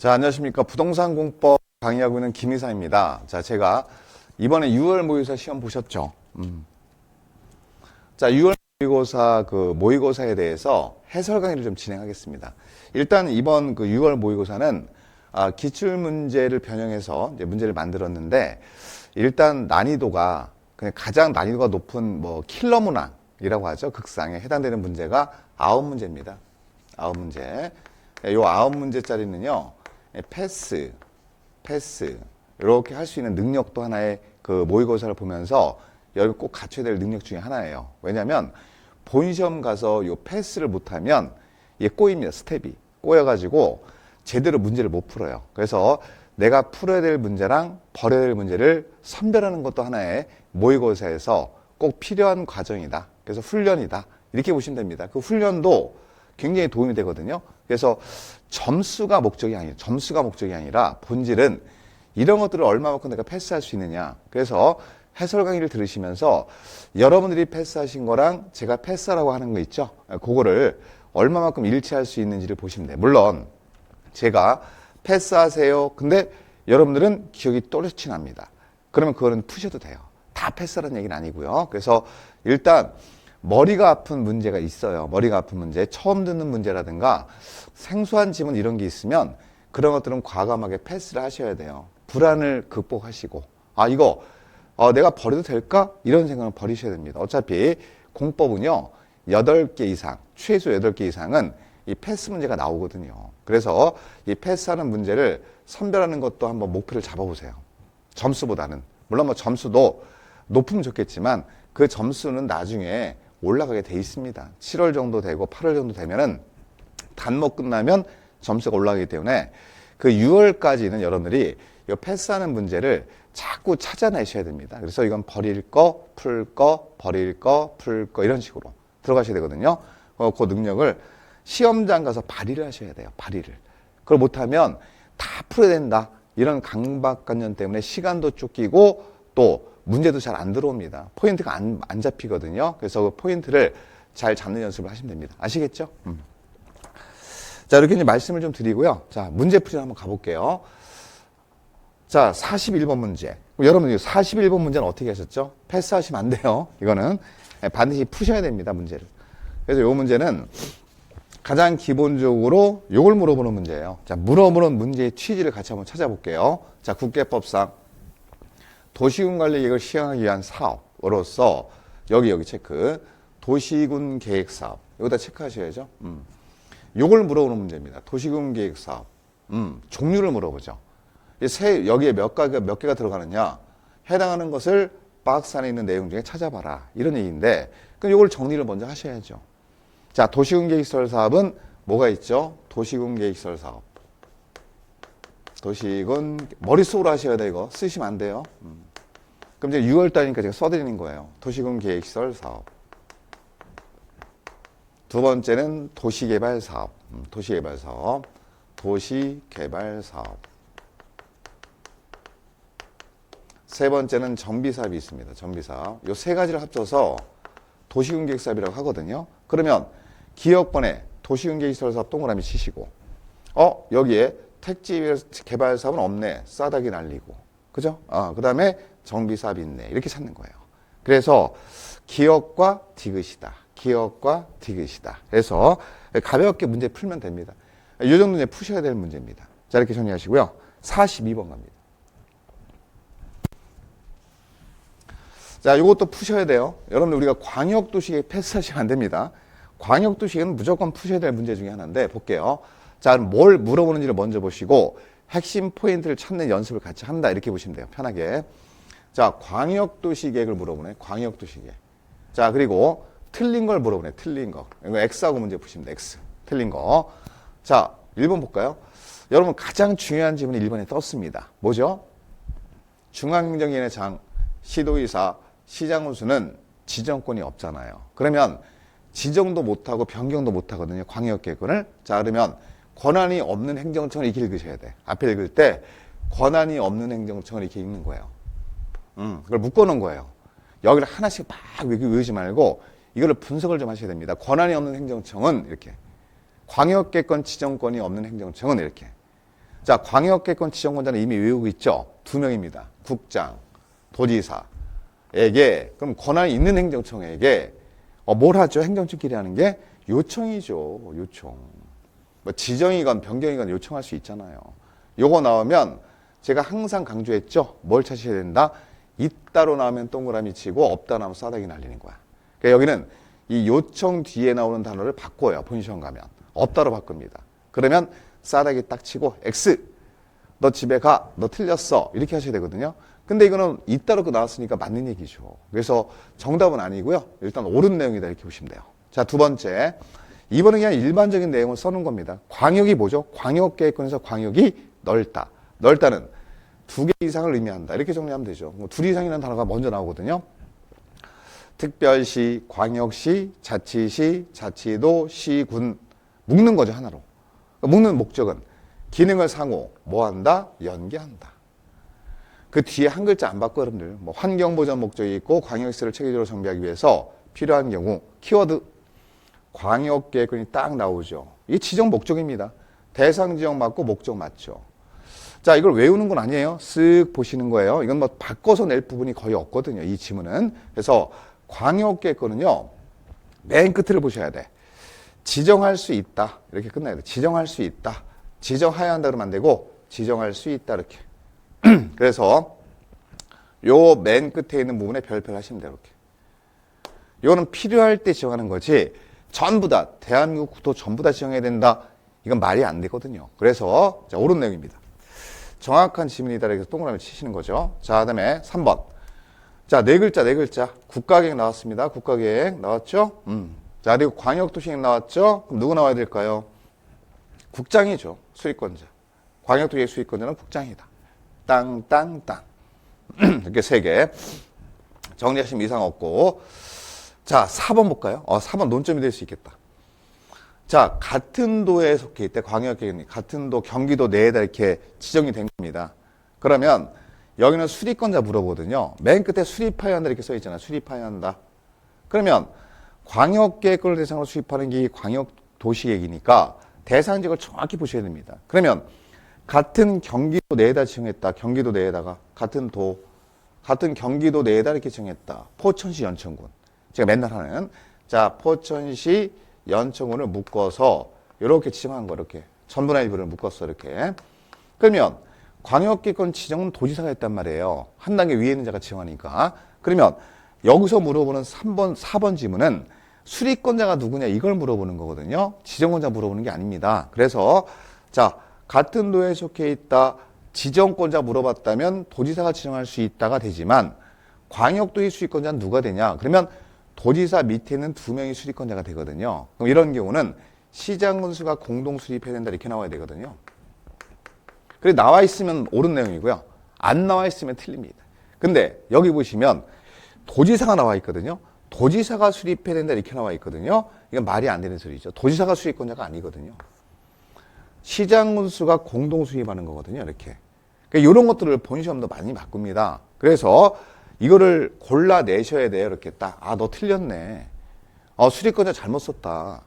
자, 안녕하십니까. 부동산 공법 강의하고 있는 김이사입니다. 자, 제가 이번에 6월 모의고사 시험 보셨죠? 자, 6월 모의고사 모의고사에 대해서 해설 강의를 좀 진행하겠습니다. 일단 이번 6월 모의고사는 기출 문제를 변형해서 이제 문제를 만들었는데, 일단 난이도가 그냥 가장 난이도가 높은 킬러 문항이라고 하죠. 극상에 해당되는 문제가 9문제입니다. 9문제. 요 9문제짜리는요. 패스 이렇게 할 수 있는 능력도 하나의 모의고사를 보면서 여기 꼭 갖춰야 될 능력 중에 하나예요. 왜냐하면 본시험 가서 요 패스를 못하면 이게 꼬입니다. 스텝이 꼬여가지고 제대로 문제를 못 풀어요. 그래서 내가 풀어야 될 문제랑 버려야 될 문제를 선별하는 것도 하나의 모의고사에서 꼭 필요한 과정이다. 그래서 훈련이다. 이렇게 보시면 됩니다. 그 훈련도 굉장히 도움이 되거든요. 그래서 점수가 목적이 아니라 본질은 이런 것들을 얼마만큼 내가 패스할 수 있느냐. 그래서 해설 강의를 들으시면서 여러분들이 패스하신 거랑 제가 패스라고 하는 거 있죠. 그거를 얼마만큼 일치할 수 있는지를 보시면 돼요. 물론 제가 패스하세요. 근데 여러분들은 기억이 또렷이 납니다. 그러면 그거는 푸셔도 돼요. 다 패스라는 얘기는 아니고요. 그래서 일단 머리가 아픈 문제가 있어요. 머리가 아픈 문제, 처음 듣는 문제라든가 생소한 지문 이런 게 있으면 그런 것들은 과감하게 패스를 하셔야 돼요. 불안을 극복하시고 이거 내가 버려도 될까? 이런 생각을 버리셔야 됩니다. 어차피 공법은요 8개 이상, 최소 8개 이상은 이 패스 문제가 나오거든요. 그래서 이 패스하는 문제를 선별하는 것도 한번 목표를 잡아보세요. 점수보다는. 물론 점수도 높으면 좋겠지만 그 점수는 나중에 올라가게 돼 있습니다. 7월 정도 되고 8월 정도 되면은 단목 끝나면 점수가 올라가기 때문에 그 6월까지는 여러분들이 이 패스하는 문제를 자꾸 찾아내셔야 됩니다. 그래서 이건 버릴 거, 풀 거, 버릴 거, 풀 거 이런 식으로 들어가셔야 되거든요. 그 능력을 시험장 가서 발휘를 하셔야 돼요. 발휘를. 그걸 못하면 다 풀어야 된다. 이런 강박관념 때문에 시간도 쫓기고 또 문제도 잘 안 들어옵니다. 포인트가 안 잡히거든요. 그래서 그 포인트를 잘 잡는 연습을 하시면 됩니다. 아시겠죠? 자, 이렇게 이제 말씀을 좀 드리고요. 자, 문제풀이 한번 가볼게요. 자, 41번 문제. 여러분, 41번 문제는 어떻게 하셨죠? 패스하시면 안 돼요. 이거는 반드시 푸셔야 됩니다. 문제를. 그래서 이 문제는 가장 기본적으로 이걸 물어보는 문제예요. 자, 물어보는 문제의 취지를 같이 한번 찾아볼게요. 자, 국계법상 도시군 관리 계획을 시행하기 위한 사업으로서 여기 체크. 도시군 계획 사업. 여기다 체크하셔야죠. 요걸 물어보는 문제입니다. 도시군 계획 사업. 종류를 물어보죠. 여기에 몇 개가 들어가느냐. 해당하는 것을 박스 안에 있는 내용 중에 찾아봐라. 이런 얘기인데, 그럼 요걸 정리를 먼저 하셔야죠. 자, 도시군 계획시설 사업은 뭐가 있죠? 도시군 계획시설 사업. 도시군, 머릿속으로 하셔야 돼, 이거. 쓰시면 안 돼요. 그럼 이제 6월달이니까 제가 써드리는 거예요. 도시군 계획시설 사업. 두 번째는 도시개발 사업. 도시개발 사업. 도시개발 사업. 세 번째는 정비사업이 있습니다. 정비사업. 요 세 가지를 합쳐서 도시군 계획사업이라고 하거든요. 그러면 기업번에 도시군 계획시설 사업 동그라미 치시고, 여기에 택지 개발 사업은 없네. 싸다기 날리고. 그죠? 그 다음에 정비사업이 있네. 이렇게 찾는 거예요. 그래서 기업과 디귿이다. 기업과 디귿이다. 그래서 가볍게 문제 풀면 됩니다. 이 정도 이제 푸셔야 될 문제입니다. 자, 이렇게 정리하시고요. 42번 갑니다. 자, 이것도 푸셔야 돼요. 여러분들 우리가 광역도시계획 패스하시면 안 됩니다. 광역도시계획은 무조건 푸셔야 될 문제 중에 하나인데 볼게요. 자, 뭘 물어보는지를 먼저 보시고 핵심 포인트를 찾는 연습을 같이 한다. 이렇게 보시면 돼요. 편하게. 자, 광역도시계획을 물어보네. 광역도시계획. 자, 그리고 틀린 걸 물어보네. 틀린 거. 이거 X하고 문제 푸시면 돼. X. 틀린 거. 자, 1번 볼까요? 여러분 가장 중요한 질문이 1번에 떴습니다. 뭐죠? 중앙행정위원회 장, 시도의사, 시장군수는 지정권이 없잖아요. 그러면 지정도 못하고 변경도 못하거든요. 광역계획을. 자, 그러면 권한이 없는 행정청을 이렇게 읽으셔야 돼. 앞에 읽을 때 권한이 없는 행정청을 이렇게 읽는 거예요. 그걸 묶어놓은 거예요. 여기를 하나씩 막 외우지 말고 이거를 분석을 좀 하셔야 됩니다. 권한이 없는 행정청은 이렇게. 광역계권 지정권이 없는 행정청은 이렇게. 자, 광역계권 지정권자는 이미 외우고 있죠. 2명입니다. 국장, 도지사에게, 그럼 권한이 있는 행정청에게 뭘 하죠? 행정청끼리 하는 게 요청이죠. 요청. 뭐 지정이건 변경이건 요청할 수 있잖아요. 요거 나오면 제가 항상 강조했죠. 뭘 찾으셔야 된다? 있다로 나오면 동그라미 치고 없다 나오면 싸다기 날리는 거야. 그러니까 여기는 이 요청 뒤에 나오는 단어를 바꿔요. 본인 시험 가면. 없다로 바꿉니다. 그러면 싸다기 딱 치고 X. 너 집에 가. 너 틀렸어. 이렇게 하셔야 되거든요. 근데 이거는 있다로 나왔으니까 맞는 얘기죠. 그래서 정답은 아니고요. 일단 옳은 내용이다 이렇게 보시면 돼요. 자, 두 번째. 이번은 그냥 일반적인 내용을 써놓은 겁니다. 광역이 뭐죠? 광역계획권에서 광역이 넓다. 넓다는 2개 이상을 의미한다. 이렇게 정리하면 되죠. 뭐 2 이상이라는 단어가 먼저 나오거든요. 특별시, 광역시, 자치시, 자치도, 시군 묶는 거죠, 하나로. 묶는 목적은 기능을 상호 뭐한다? 연계한다. 그 뒤에 한 글자 안 바꿔 여러분들. 뭐 환경보전 목적이 있고 광역시설을 체계적으로 정비하기 위해서 필요한 경우 키워드 광역계획권이 딱 나오죠. 이게 지정 목적입니다. 대상 지역 맞고 목적 맞죠. 자, 이걸 외우는 건 아니에요. 쓱 보시는 거예요. 이건 뭐 바꿔서 낼 부분이 거의 없거든요. 이 지문은. 그래서 광역계획권은요. 맨 끝을 보셔야 돼. 지정할 수 있다. 이렇게 끝나야 돼. 지정할 수 있다. 지정해야 한다 그러면 안 되고 지정할 수 있다 이렇게. 그래서 요 맨 끝에 있는 부분에 별표를 하시면 돼요. 이렇게. 이거는 필요할 때 지정하는 거지 전부 다 대한민국 국토 전부 다 지정해야 된다. 이건 말이 안 되거든요. 그래서 자, 옳은 내용입니다. 정확한 지문이다 이렇게 동그라미 치시는 거죠. 자, 그다음에 3번. 자, 네 글자. 국가계획 나왔습니다. 국가계획 나왔죠? 자, 그리고 광역도시계획 나왔죠? 그럼 누구 나와야 될까요? 국장이죠. 수립권자. 광역도시계획 수립권자는 국장이다. 땅. 이렇게 3개. 정리하시면 이상 없고. 자, 4번 볼까요? 4번 논점이 될 수 있겠다. 자, 같은 도에 속해 있대. 광역계획이 같은 도 경기도 내에다 이렇게 지정이 된 겁니다. 그러면 여기는 수립권자 물어보거든요. 맨 끝에 수립하여야 한다 이렇게 써 있잖아요. 수립하여야 한다. 그러면 광역계획권을 대상으로 수립하는 게 광역도시계획이니까 대상지역을 정확히 보셔야 됩니다. 그러면 같은 경기도 내에다 지정했다. 경기도 내에다가 같은 경기도 내에다 이렇게 지정했다. 포천시 연천군. 제가 맨날 하는 자, 포천시 연천군을 묶어서 이렇게 지정한 거 이렇게 전부나 일부를 묶었어 이렇게. 그러면 광역계획권 지정은 도지사가 했단 말이에요. 한 단계 위에 있는 자가 지정하니까. 그러면 여기서 물어보는 3번, 4번 지문은 수립권자가 누구냐 이걸 물어보는 거거든요. 지정권자 물어보는 게 아닙니다. 그래서 자, 같은 도에 속해 있다. 지정권자 물어봤다면 도지사가 지정할 수 있다가 되지만 광역도의 수립권자는 누가 되냐? 그러면 도지사 밑에 있는 2명이 수립권자가 되거든요. 그럼 이런 경우는 시장군수가 공동 수립해야 된다 이렇게 나와야 되거든요. 그래 나와 있으면 옳은 내용이고요. 안 나와 있으면 틀립니다. 근데 여기 보시면 도지사가 나와 있거든요. 도지사가 수립해야 된다 이렇게 나와 있거든요. 이건 말이 안 되는 소리죠. 도지사가 수립권자가 아니거든요. 시장군수가 공동 수립하는 거거든요. 이렇게. 그러니까 이런 것들을 본 시험도 많이 바꿉니다. 그래서 이거를 골라내셔야 돼요. 이렇게 딱. 너 틀렸네. 수립권자 잘못 썼다.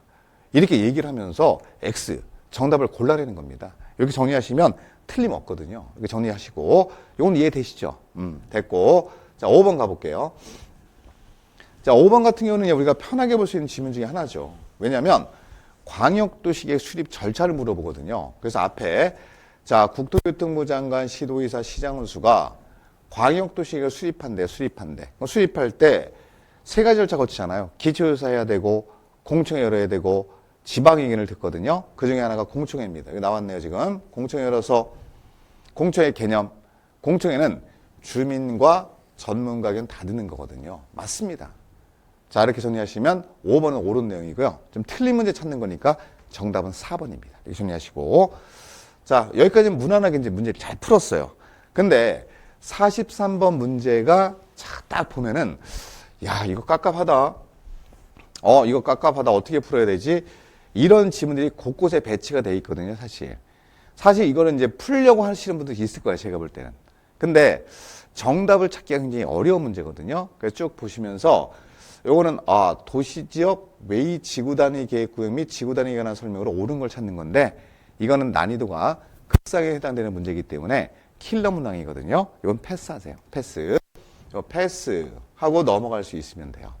이렇게 얘기를 하면서 X, 정답을 골라내는 겁니다. 이렇게 정리하시면 틀림없거든요. 이렇게 정리하시고. 이건 이해되시죠? 됐고. 자, 5번 가볼게요. 자, 5번 같은 경우는 우리가 편하게 볼 수 있는 지문 중에 하나죠. 왜냐하면 광역도시계획 수립 절차를 물어보거든요. 그래서 앞에 자, 국토교통부 장관, 시도의사, 시장군수가 광역도시계획을 수립한대. 수립할 때 3가지 절차 거치잖아요. 기초조사 해야 되고, 공청회 열어야 되고, 지방 의견을 듣거든요. 그 중에 하나가 공청회입니다. 여기 나왔네요, 지금. 공청회 열어서, 공청회 개념. 공청회는 주민과 전문가 의견 다 듣는 거거든요. 맞습니다. 자, 이렇게 정리하시면 5번은 옳은 내용이고요. 좀 틀린 문제 찾는 거니까 정답은 4번입니다. 이렇게 정리하시고. 자, 여기까지는 무난하게 이제 문제를 잘 풀었어요. 근데 43번 문제가 딱 보면은 야, 이거 깝깝하다. 이거 깝깝하다. 어떻게 풀어야 되지? 이런 지문들이 곳곳에 배치가 돼 있거든요, 사실. 사실 이거는 이제 풀려고 하시는 분들이 있을 거예요, 제가 볼 때는. 근데 정답을 찾기가 굉장히 어려운 문제거든요. 그래서 쭉 보시면서 요거는 도시지역 외의 지구단위 계획구역 및 지구단위에 관한 설명으로 옳은 걸 찾는 건데 이거는 난이도가 극상에 해당되는 문제이기 때문에 킬러 문항이거든요. 이건 패스하세요. 패스. 패스하고 넘어갈 수 있으면 돼요.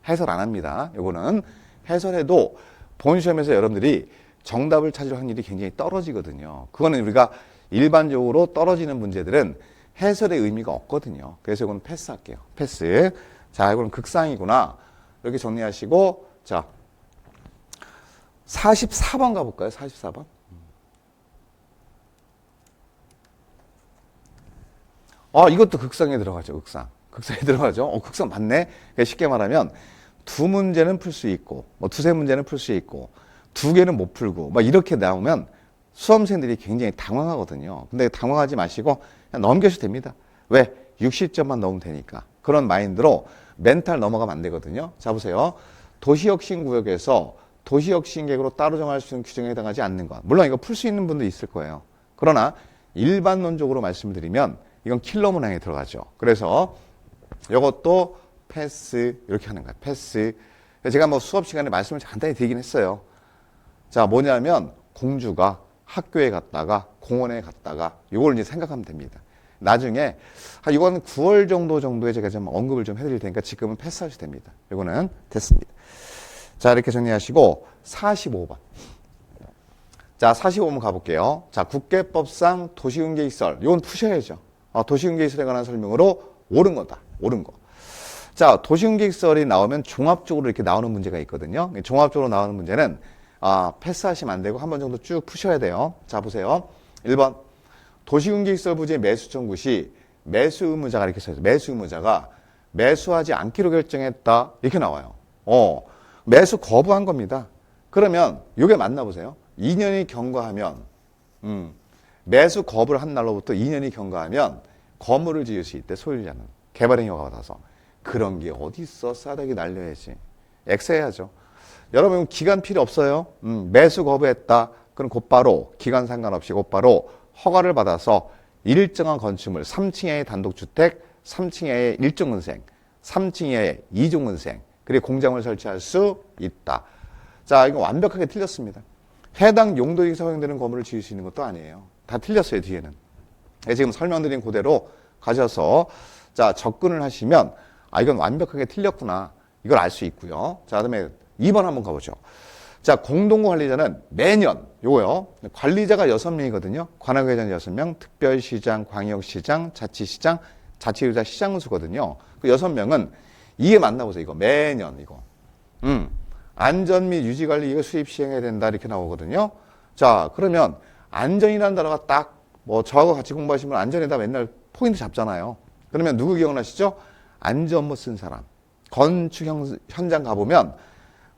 해설 안 합니다. 이거는 해설해도 본 시험에서 여러분들이 정답을 찾을 확률이 굉장히 떨어지거든요. 그거는 우리가 일반적으로 떨어지는 문제들은 해설의 의미가 없거든요. 그래서 이건 패스할게요. 패스. 자, 이거는 극상이구나. 이렇게 정리하시고, 자, 44번 가볼까요? 44번. 이것도 극상에 들어가죠. 극상에 들어가죠. 극상 맞네. 쉽게 말하면 두 문제는 풀 수 있고, 뭐 두세 문제는 풀 수 있고, 두 개는 못 풀고, 막 이렇게 나오면 수험생들이 굉장히 당황하거든요. 근데 당황하지 마시고 그냥 넘겨도 됩니다. 왜? 60점만 넣으면 되니까. 그런 마인드로 멘탈 넘어가면 안 되거든요. 자, 보세요. 도시혁신구역에서 도시혁신계획으로 따로 정할 수 있는 규정에 해당하지 않는 것. 물론 이거 풀 수 있는 분도 있을 거예요. 그러나 일반론적으로 말씀을 드리면 이건 킬러 문항에 들어가죠. 그래서 이것도 패스 이렇게 하는 거예요. 패스. 제가 뭐 수업 시간에 말씀을 간단히 드리긴 했어요. 자, 뭐냐면 공주가 학교에 갔다가 공원에 갔다가 이걸 이제 생각하면 됩니다. 나중에 이건 9월 정도에 제가 좀 언급을 좀 해드릴 테니까 지금은 패스하셔도 됩니다. 이거는 됐습니다. 자, 이렇게 정리하시고 45번. 자, 45번 가볼게요. 자, 국계법상 도시군계시설. 이건 푸셔야죠. 도시군계시설에 관한 설명으로 옳은 거다. 옳은 거. 자, 도시군계시설이 나오면 종합적으로 이렇게 나오는 문제가 있거든요. 종합적으로 나오는 문제는 패스하시면 안 되고 한 번 정도 쭉 푸셔야 돼요. 자, 보세요. 1번. 도시군계시설 부지의 매수 청구 시 매수 의무자가 이렇게 써있어요. 매수 의무자가 매수하지 않기로 결정했다. 이렇게 나와요. 매수 거부한 겁니다. 그러면 이게 맞나 보세요. 2년이 경과하면 매수 거부를 한 날로부터 2년이 경과하면 건물을 지을 수 있대. 소유자는. 개발행위가 받아서. 그런 게 어디 있어. 싸대기 날려야지. X해야죠. 여러분 기간 필요 없어요. 매수 거부했다. 그럼 곧바로 기간 상관없이 곧바로 허가를 받아서 일정한 건축물 3층 이하의 단독주택, 3층 이하의 1종근생, 3층 이하의 2종근생 그리고 공장을 설치할 수 있다. 자, 이거 완벽하게 틀렸습니다. 해당 용도에서 허용되는 건물을 지을 수 있는 것도 아니에요. 다 틀렸어요, 뒤에는. 지금 설명드린 그대로 가셔서 자, 접근을 하시면 이건 완벽하게 틀렸구나. 이걸 알 수 있고요. 자, 그다음에 2번 한번 가보죠. 자, 공동구 관리자는 매년 요거요. 관리자가 6명이거든요. 관할회장 6명, 특별시장, 광역시장, 자치시장, 자치의자 시장수거든요. 그 6명은 이게 맞나 보세요. 이거 매년 이거. 안전 및 유지 관리 이거 수립 시행해야 된다 이렇게 나오거든요. 자, 그러면 안전이라는 단어가 딱 뭐 저하고 같이 공부하시면 안전에다 맨날 포인트 잡잖아요. 그러면 누구 기억나시죠? 안전모 쓴 사람. 건축 현장 가보면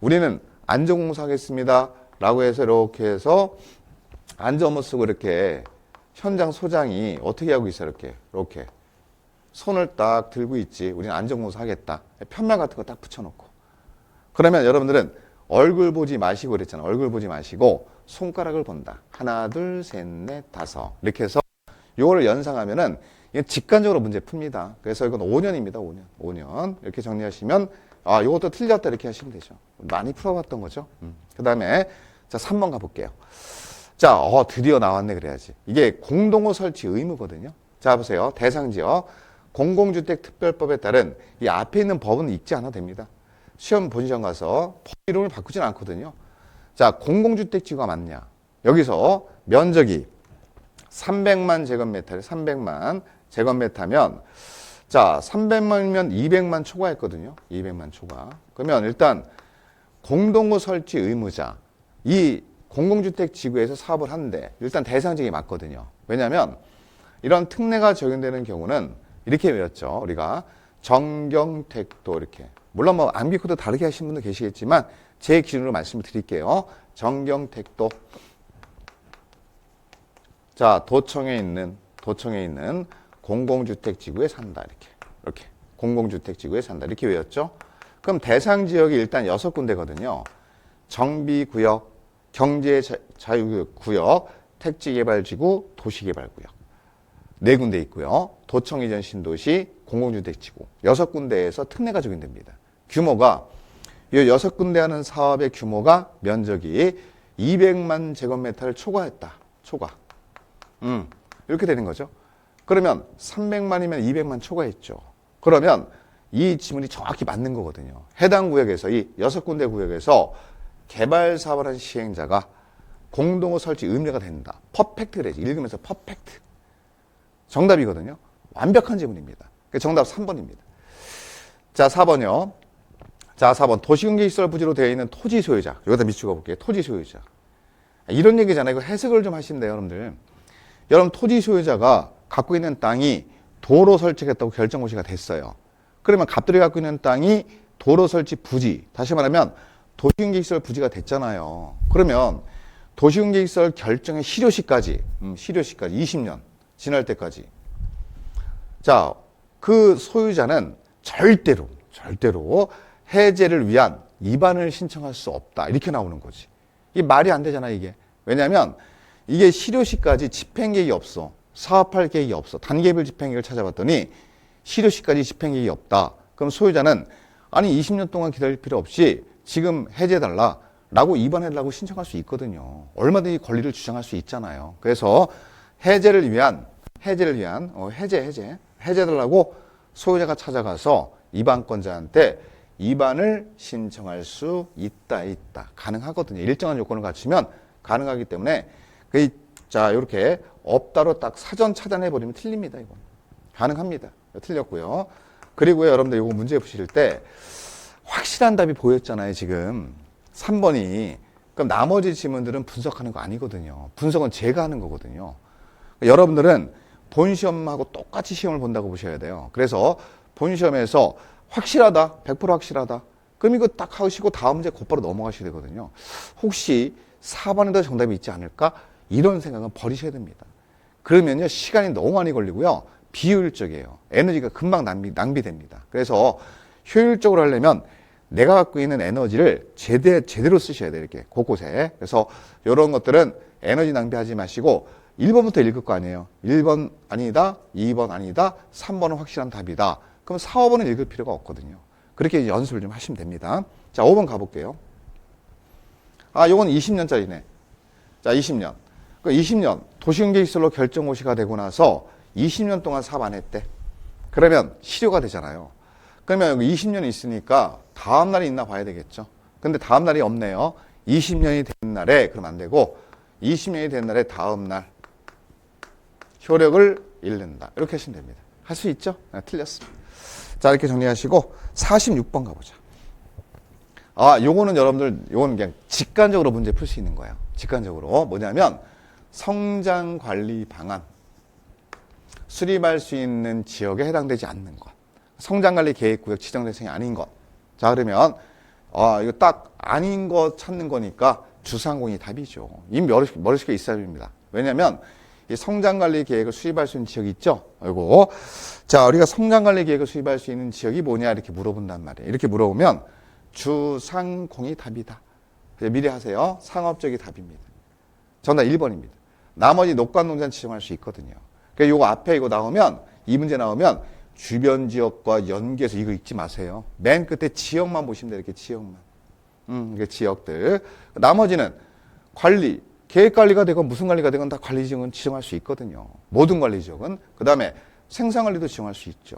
우리는 안전공사 하겠습니다. 라고 해서 이렇게 해서 안전모 쓰고 이렇게 현장 소장이 어떻게 하고 있어요? 이렇게. 손을 딱 들고 있지. 우리는 안전공사 하겠다. 편말 같은 거 딱 붙여놓고. 그러면 여러분들은 얼굴 보지 마시고 그랬잖아요. 얼굴 보지 마시고 손가락을 본다. 하나, 둘, 셋, 넷, 다섯. 이렇게 해서 요거를 연상하면은 직관적으로 문제 풉니다. 그래서 이건 5년입니다. 5년. 이렇게 정리하시면 요것도 틀렸다 이렇게 하시면 되죠. 많이 풀어봤던 거죠. 그 다음에 자 3번 가볼게요. 자, 드디어 나왔네 그래야지. 이게 공동호 설치 의무거든요. 자, 보세요. 대상지역 공공주택특별법에 따른 이 앞에 있는 법은 읽지 않아도 됩니다. 시험 본시험 가서 법 이름을 바꾸지는 않거든요. 자, 공공주택지구가 맞냐? 여기서 면적이 300만 제곱미터를 300만 제곱미터면 자, 300만이면 200만 초과했거든요. 200만 초과. 그러면 일단 공동구 설치 의무자 이 공공주택 지구에서 사업을 하는데 일단 대상지역이 맞거든요. 왜냐하면 이런 특례가 적용되는 경우는 이렇게 외웠죠. 우리가 정경택도 이렇게. 물론 뭐 암기코드 다르게 하시는 분도 계시겠지만 제 기준으로 말씀을 드릴게요. 정경택도. 자, 도청에 있는 공공주택 지구에 산다. 이렇게. 공공주택 지구에 산다. 이렇게 외웠죠. 그럼 대상 지역이 일단 6군데거든요. 정비구역, 경제자유구역, 택지개발지구, 도시개발구역. 4군데 있고요. 도청 이전 신도시, 공공주택지구. 6군데에서 특례가 적용됩니다. 규모가 이 6군데 하는 사업의 규모가 면적이 200만 제곱미터를 초과했다. 초과. 이렇게 되는 거죠. 그러면 300만이면 200만 초과했죠. 그러면 이 지문이 정확히 맞는 거거든요. 해당 구역에서 이 6군데 구역에서 개발 사업을 한 시행자가 공동호 설치 의무자가 된다. 퍼펙트 그래야지. 읽으면서 퍼펙트. 정답이거든요. 완벽한 지문입니다. 정답 3번입니다. 자, 4번이요. 자, 4번. 도시경제시설 부지로 되어 있는 토지 소유자. 여기다 밑줄거 볼게요. 토지 소유자. 이런 얘기잖아요. 이거 해석을 좀 하시면 돼요, 여러분들. 여러분, 토지 소유자가 갖고 있는 땅이 도로 설치겠다고 결정고시가 됐어요. 그러면 갑들이 갖고 있는 땅이 도로 설치 부지. 다시 말하면 도시경제시설 부지가 됐잖아요. 그러면 도시경제시설 결정의 실효시까지 20년 지날 때까지. 자, 그 소유자는 절대로 해제를 위한 이반을 신청할 수 없다. 이렇게 나오는 거지. 이게 말이 안 되잖아, 이게. 왜냐하면 이게 실효시까지 집행계획이 없어. 사업할 계획이 없어. 단계별 집행계획을 찾아봤더니 실효시까지 집행계획이 없다. 그럼 소유자는 아니 20년 동안 기다릴 필요 없이 지금 해제해달라 라고 이반해달라고 신청할 수 있거든요. 얼마든지 권리를 주장할 수 있잖아요. 그래서 해제를 위한 해제해달라고 소유자가 찾아가서 이반권자한테 이반을 신청할 수 있다. 가능하거든요. 일정한 요건을 갖추면 가능하기 때문에 자, 이렇게 없다로 딱 사전 차단해버리면 틀립니다. 이거 가능합니다. 틀렸고요. 그리고요, 여러분들 이거 문제 푸실 때 확실한 답이 보였잖아요. 지금 3번이. 그럼 나머지 지문들은 분석하는 거 아니거든요. 분석은 제가 하는 거거든요. 여러분들은 본시험하고 똑같이 시험을 본다고 보셔야 돼요. 그래서 본시험에서 확실하다, 100% 확실하다. 그럼 이거 딱 하시고 다음 문제 곧바로 넘어가셔야 되거든요. 혹시 4번에도 정답이 있지 않을까? 이런 생각은 버리셔야 됩니다. 그러면요, 시간이 너무 많이 걸리고요. 비효율적이에요. 에너지가 금방 낭비됩니다. 그래서 효율적으로 하려면 내가 갖고 있는 에너지를 제대로 쓰셔야 돼요. 이렇게 곳곳에. 그래서 이런 것들은 에너지 낭비하지 마시고 1번부터 읽을 거 아니에요. 1번 아니다, 2번 아니다, 3번은 확실한 답이다. 그럼 4, 5번은 읽을 필요가 없거든요. 그렇게 연습을 좀 하시면 됩니다. 자, 5번 가볼게요. 아, 요건 20년짜리네. 자, 20년. 그 20년 도시경제시설로 결정고시가 되고 나서 20년 동안 사업 안 했대. 그러면 실효가 되잖아요. 그러면 여기 20년이 있으니까 다음 날이 있나 봐야 되겠죠. 근데 다음 날이 없네요. 20년이 된 날에 그럼 안 되고 20년이 된 날에 다음 날 효력을 잃는다. 이렇게 하시면 됩니다. 할 수 있죠? 네, 틀렸습니다. 자, 이렇게 정리하시고 46번 가보자. 아, 요거는 여러분들 요거는 그냥 직관적으로 문제 풀 수 있는 거예요. 직관적으로 뭐냐면 성장관리 방안 수립할 수 있는 지역에 해당되지 않는 것. 성장관리 계획구역 지정 대상이 아닌 것. 자, 그러면 이거 딱 아닌 거 찾는 거니까 주상공이 답이죠. 이미 머릿속에 있어야 됩니다. 왜냐하면 이 성장관리 계획을 수립할 수 있는 지역이 있죠. 이거. 자, 우리가 성장관리 계획을 수립할 수 있는 지역이 뭐냐 이렇게 물어본단 말이에요. 이렇게 물어보면 주상공이 답이다. 미리 하세요. 상업적이 답입니다. 정답 1번입니다. 나머지 녹관농장 지정할 수 있거든요. 그러니까 요거 앞에 이거 나오면 이 문제 나오면 주변 지역과 연계해서 이거 읽지 마세요. 맨 끝에 지역만 보시면 돼요. 이렇게 지역만. 이게 지역들. 나머지는 관리, 계획관리가 되건 무슨 관리가 되건 다 관리 지역은 지정할 수 있거든요. 모든 관리 지역은. 그 다음에 생산관리도 지정할 수 있죠.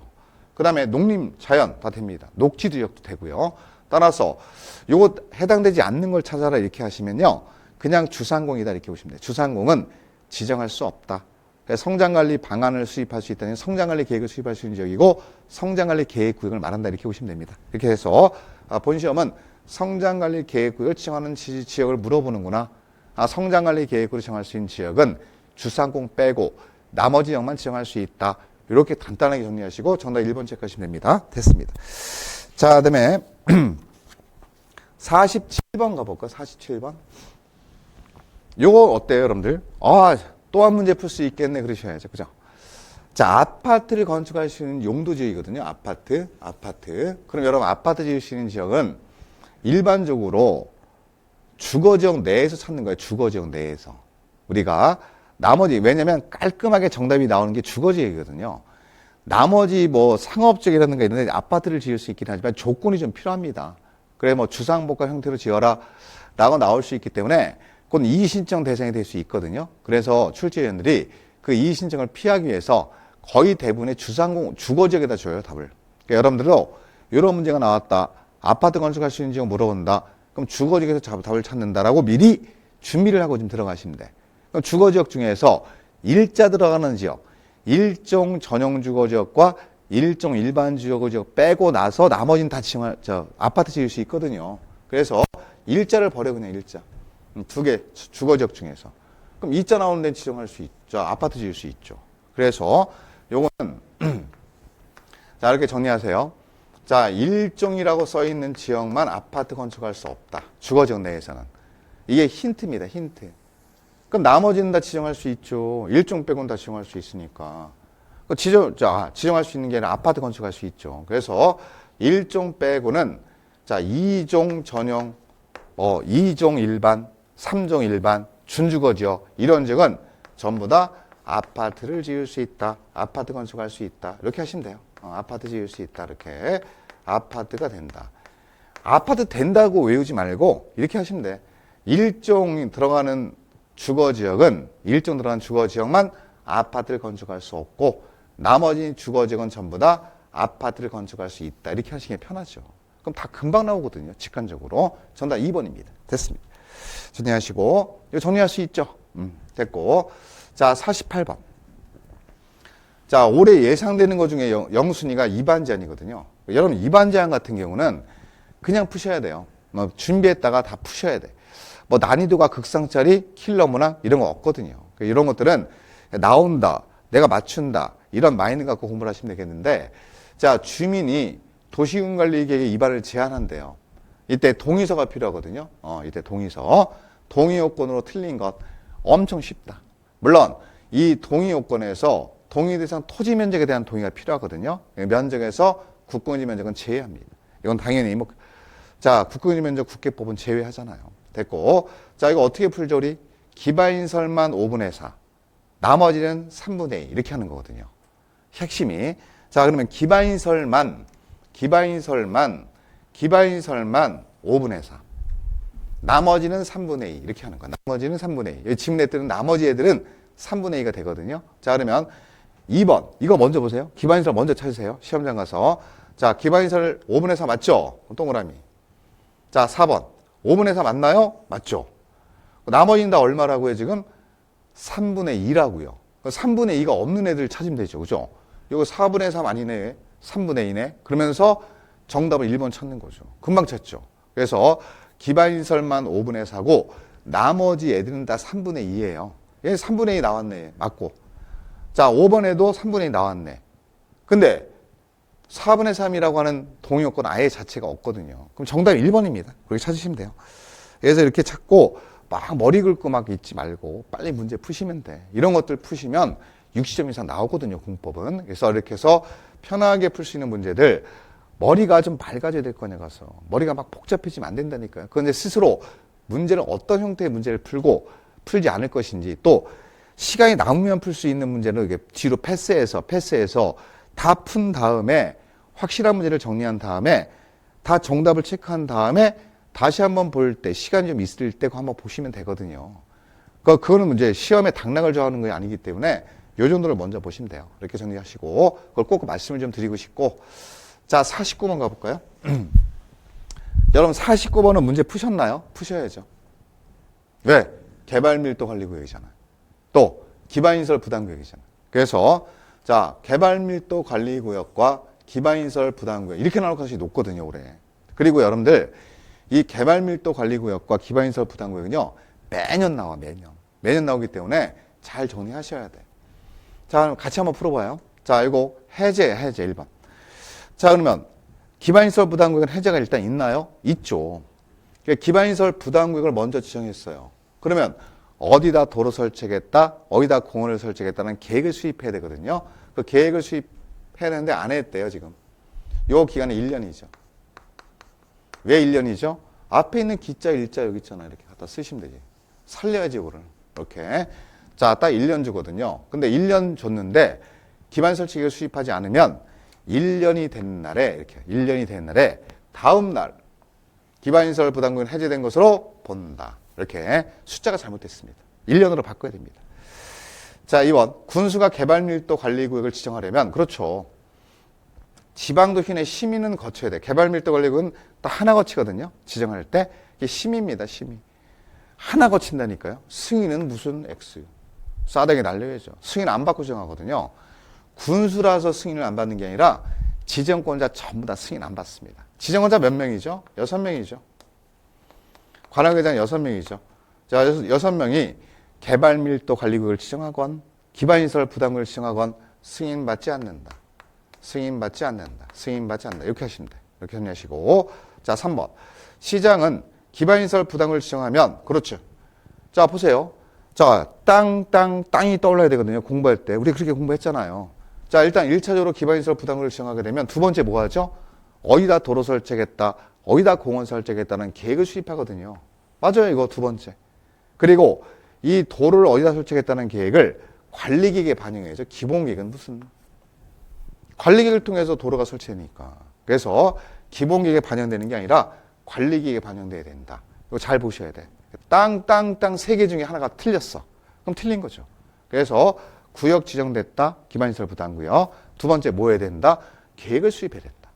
그 다음에 농림, 자연 다 됩니다. 녹지 지역도 되고요. 따라서 요거 해당되지 않는 걸 찾아라 이렇게 하시면요. 그냥 주상공이다 이렇게 보시면 돼요. 주상공은 지정할 수 없다. 성장관리 방안을 수립할 수 있다는 성장관리 계획을 수립할 수 있는 지역이고 성장관리 계획구역을 말한다 이렇게 보시면 됩니다. 이렇게 해서 본시험은 성장관리 계획구역을 지정하는 지역을 물어보는구나. 성장관리 계획구역을 지정할 수 있는 지역은 주상공 빼고 나머지 지역만 지정할 수 있다. 이렇게 간단하게 정리하시고 정답 1번 체크하시면 됩니다. 됐습니다. 자, 그다음에 47번 가볼까? 47번. 요거 어때요, 여러분들? 또 한 문제 풀 수 있겠네 그러셔야죠. 그죠? 자, 아파트를 건축할 수 있는 용도 지역이거든요. 아파트. 그럼 여러분 아파트 지을 수 있는 지역은 일반적으로 주거지역 내에서 찾는 거예요. 주거지역 내에서. 우리가 나머지 왜냐면 깔끔하게 정답이 나오는 게 주거지역이거든요. 나머지 뭐 상업지역이라든가 이런 데 아파트를 지을 수 있긴 하지만 조건이 좀 필요합니다. 그래 뭐 주상복합 형태로 지어라 라고 나올 수 있기 때문에 그건 이의신청 대상이 될 수 있거든요. 그래서 출제위원들이 그 이의 신청을 피하기 위해서 거의 대부분의 주거지역에다 줘요, 답을. 그러니까 여러분들도 이런 문제가 나왔다. 아파트 건축할 수 있는 지역 물어본다. 그럼 주거지역에서 답을 찾는다라고 미리 준비를 하고 좀 들어가시면 돼. 그럼 주거지역 중에서 일자 들어가는 지역, 일종 전용 주거지역과 일종 일반 주거지역 빼고 나서 나머지는 다 아파트 지을 수 있거든요. 그래서 일자를 버려, 그냥 일자. 두 개 주거지역 중에서. 그럼 이자 나오는 데는 지정할 수 있죠. 아파트 지을 수 있죠. 그래서 요거는 자, 이렇게 정리하세요. 자, 일종이라고 써 있는 지역만 아파트 건축할 수 없다. 주거지역 내에서는. 이게 힌트입니다. 힌트. 그럼 나머지는 다 지정할 수 있죠. 일종 빼고는 다 지정할 수 있으니까. 지정할 수 있는 게 아니라 아파트 건축할 수 있죠. 그래서 일종 빼고는 자, 2종 전용, 2종 일반, 3종 일반, 준주거지역 이런 지역은 전부 다 아파트를 지을 수 있다. 아파트 건축할 수 있다. 이렇게 하시면 돼요. 아파트 지을 수 있다. 이렇게. 아파트가 된다. 아파트 된다고 외우지 말고 이렇게 하시면 돼. 일종 들어가는 주거지역은 일종 들어가는 주거지역만 아파트를 건축할 수 없고 나머지 주거지역은 전부 다 아파트를 건축할 수 있다. 이렇게 하시는 게 편하죠. 그럼 다 금방 나오거든요. 직관적으로. 정답 2번입니다. 됐습니다. 정리하시고 이거 정리할 수 있죠. 됐고. 자, 48번. 자, 올해 예상되는 것 중에 영순위가 2반 제한이거든요. 여러분 2반 제한 같은 경우는 그냥 푸셔야 돼요. 뭐 준비했다가 다 푸셔야 돼. 뭐 난이도가 극상짜리, 킬러 문항 이런 거 없거든요. 이런 것들은 나온다, 내가 맞춘다 이런 마인드 갖고 공부를 하시면 되겠는데, 자, 주민이 도시군관리계획의 2반을 제한한대요. 이때 동의서가 필요하거든요. 이때 동의서. 동의 요건으로 틀린 것 엄청 쉽다. 물론 이 동의 요건에서 동의 대상 토지 면적에 대한 동의가 필요하거든요. 면적에서 국공유지 면적은 제외합니다. 이건 당연히 자, 국공유지 면적 국계법은 제외하잖아요. 됐고. 자, 이거 어떻게 풀죠, 우리? 기반인설만 5분의 4. 나머지는 3분의 2. 이렇게 하는 거거든요. 핵심이. 자, 그러면 기반인설만 5분의 4. 나머지는 3분의 2. 이렇게 하는 거야. 나머지는 3분의 2. 여기 지문 애들은 나머지 애들은 3분의 2가 되거든요. 자, 그러면 2번. 이거 먼저 보세요. 기반인설 먼저 찾으세요. 시험장 가서. 자, 기반인설 5분의 4 맞죠? 동그라미. 자, 4번. 5분의 4 맞나요? 맞죠? 나머지는 다 얼마라고요, 지금? 3분의 2라고요. 3분의 2가 없는 애들 찾으면 되죠. 그죠? 이거 4분의 3 아니네. 3분의 2네. 그러면서 정답을 1번 찾는 거죠. 금방 찾죠. 그래서 기반인설만 5분의 4고 나머지 애들은 다 3분의 2예요. 얘 3분의 2 나왔네. 맞고. 자, 5번에도 3분의 2 나왔네. 근데 4분의 3이라고 하는 동의요건 아예 자체가 없거든요. 그럼 정답이 1번입니다. 그렇게 찾으시면 돼요. 그래서 이렇게 찾고 막 머리 긁고 막 있지 말고 빨리 문제 푸시면 돼. 이런 것들 푸시면 60점 이상 나오거든요, 공법은. 그래서 이렇게 해서 편하게 풀 수 있는 문제들, 머리가 좀 밝아져야 될 거냐 가서 머리가 막 복잡해지면 안 된다니까요. 그런데 스스로 문제를 어떤 형태의 문제를 풀고 풀지 않을 것인지, 또 시간이 남으면 풀 수 있는 문제는 이게 뒤로 패스해서 다 푼 다음에 확실한 문제를 정리한 다음에 다 정답을 체크한 다음에 다시 한번 볼 때 시간이 좀 있을 때 한번 보시면 되거든요. 그거는 문제 시험에 당락을 정하는 게 아니기 때문에 요 정도를 먼저 보시면 돼요. 이렇게 정리하시고 그걸 꼭 말씀을 좀 드리고 싶고. 자, 49번 가볼까요? 여러분 49번은 문제 푸셨나요? 푸셔야죠. 왜? 개발밀도관리구역이잖아요. 또 기반인설 부담구역이잖아요. 그래서 자, 개발밀도 관리구역과 기반인설 부담구역 이렇게 나올 가능성이 높거든요, 올해. 그리고 여러분들 이 개발밀도 관리구역과 기반인설 부담구역은요, 매년 나와, 매년 나오기 때문에 잘 정리하셔야 돼. 자, 그럼 같이 한번 풀어봐요. 자, 이거 해제 1번. 자, 그러면 기반인설 부담구역은 해제가 일단 있나요? 있죠. 기반인설 부담구역을 먼저 지정했어요. 그러면 어디다 도로 설치하겠다, 어디다 공원을 설치하겠다는 계획을 수립해야 되거든요. 그 계획을 수립해야 되는데 안 했대요, 지금. 요 기간은 1년이죠. 왜 1년이죠? 앞에 있는 기자, 일자 여기 있잖아요. 이렇게 갖다 쓰시면 되지. 살려야지, 이거를. 이렇게. 자, 딱 1년 주거든요. 근데 1년 줬는데 기반 설치 계획을 수립하지 않으면 1년이 된 날에, 이렇게 1년이 된 날에 다음 날 기반인설 부담금이 해제된 것으로 본다. 이렇게 숫자가 잘못됐습니다. 1년으로 바꿔야 됩니다. 자, 2번. 군수가 개발밀도 관리구역을 지정하려면, 그렇죠. 지방도시내 시민은 거쳐야 돼. 개발밀도 관리구역은 딱 하나 거치거든요. 지정할 때. 이게 심의입니다, 심의. 하나 거친다니까요. 승인은 무슨 X. 싸대기 날려야죠. 승인 안 받고 지정하거든요. 군수라서 승인을 안 받는 게 아니라 지정권자 전부 다 승인 안 받습니다. 지정권자 몇 명이죠? 6명이죠. 관할회장 6명이죠. 자, 6명이 개발밀도 관리구역을 지정하건 기반시설 부담구역을 지정하건 승인받지 않는다. 승인받지 않는다. 승인받지 않는다. 이렇게 하시면 돼요. 이렇게 정리하시고. 자, 3번. 시장은 기반시설 부담구역을 지정하면, 그렇죠. 자, 보세요. 자, 땅이 떠올라야 되거든요. 공부할 때. 우리 그렇게 공부했잖아요. 자, 일단 1차적으로 기반시설 부담구역을 지정하게 되면 두 번째 뭐 하죠? 어디다 도로 설치하겠다, 어디다 공원 설치하겠다는 계획을 수립하거든요. 맞아요, 이거 두 번째. 그리고 이 도로를 어디다 설치하겠다는 계획을 관리계획에 반영해야죠. 기본계획은 무슨? 관리계획을 통해서 도로가 설치되니까. 그래서 기본계획에 반영되는 게 아니라 관리계획에 반영돼야 된다. 이거 잘 보셔야 돼. 땅 세 개 중에 하나가 틀렸어. 그럼 틀린 거죠. 그래서 구역 지정됐다. 기반시설 부담구역. 두 번째 뭐 해야 된다? 계획을 수립해야 된다.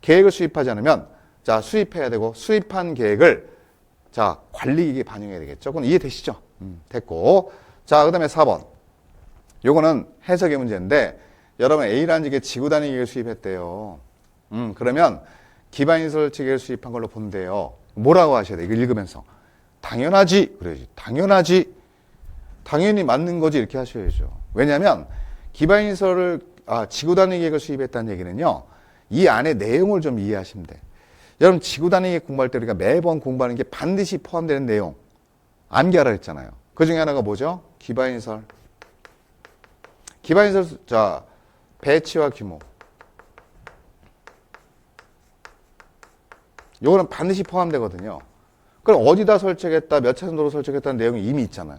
계획을 수립하지 않으면 자, 수립해야 되고 수립한 계획을 자, 관리계획에 반영해야 되겠죠. 그건 이해되시죠? 됐고. 자, 그 다음에 4번. 요거는 해석의 문제인데 여러분 A라는 지역에 지구단위 계획을 수립했대요. 그러면 기반시설 계획을 수립한 걸로 본대요. 뭐라고 하셔야 돼? 이거 읽으면서. 당연하지. 그래야지. 당연하지. 당연히 맞는 거지. 이렇게 하셔야죠. 왜냐하면 기반시설을 지구단위 계획을 수립했다는 얘기는요. 이 안에 내용을 좀 이해하시면 돼. 여러분 지구단위 계획 공부할 때 우리가 매번 공부하는 게 반드시 포함되는 내용 암기하라 했잖아요. 그 중에 하나가 뭐죠? 기반시설. 기반시설 자 배치와 규모. 요거는 반드시 포함되거든요. 그럼 어디다 설치하겠다, 몇 차선 도로 설치하겠다는 내용이 이미 있잖아요.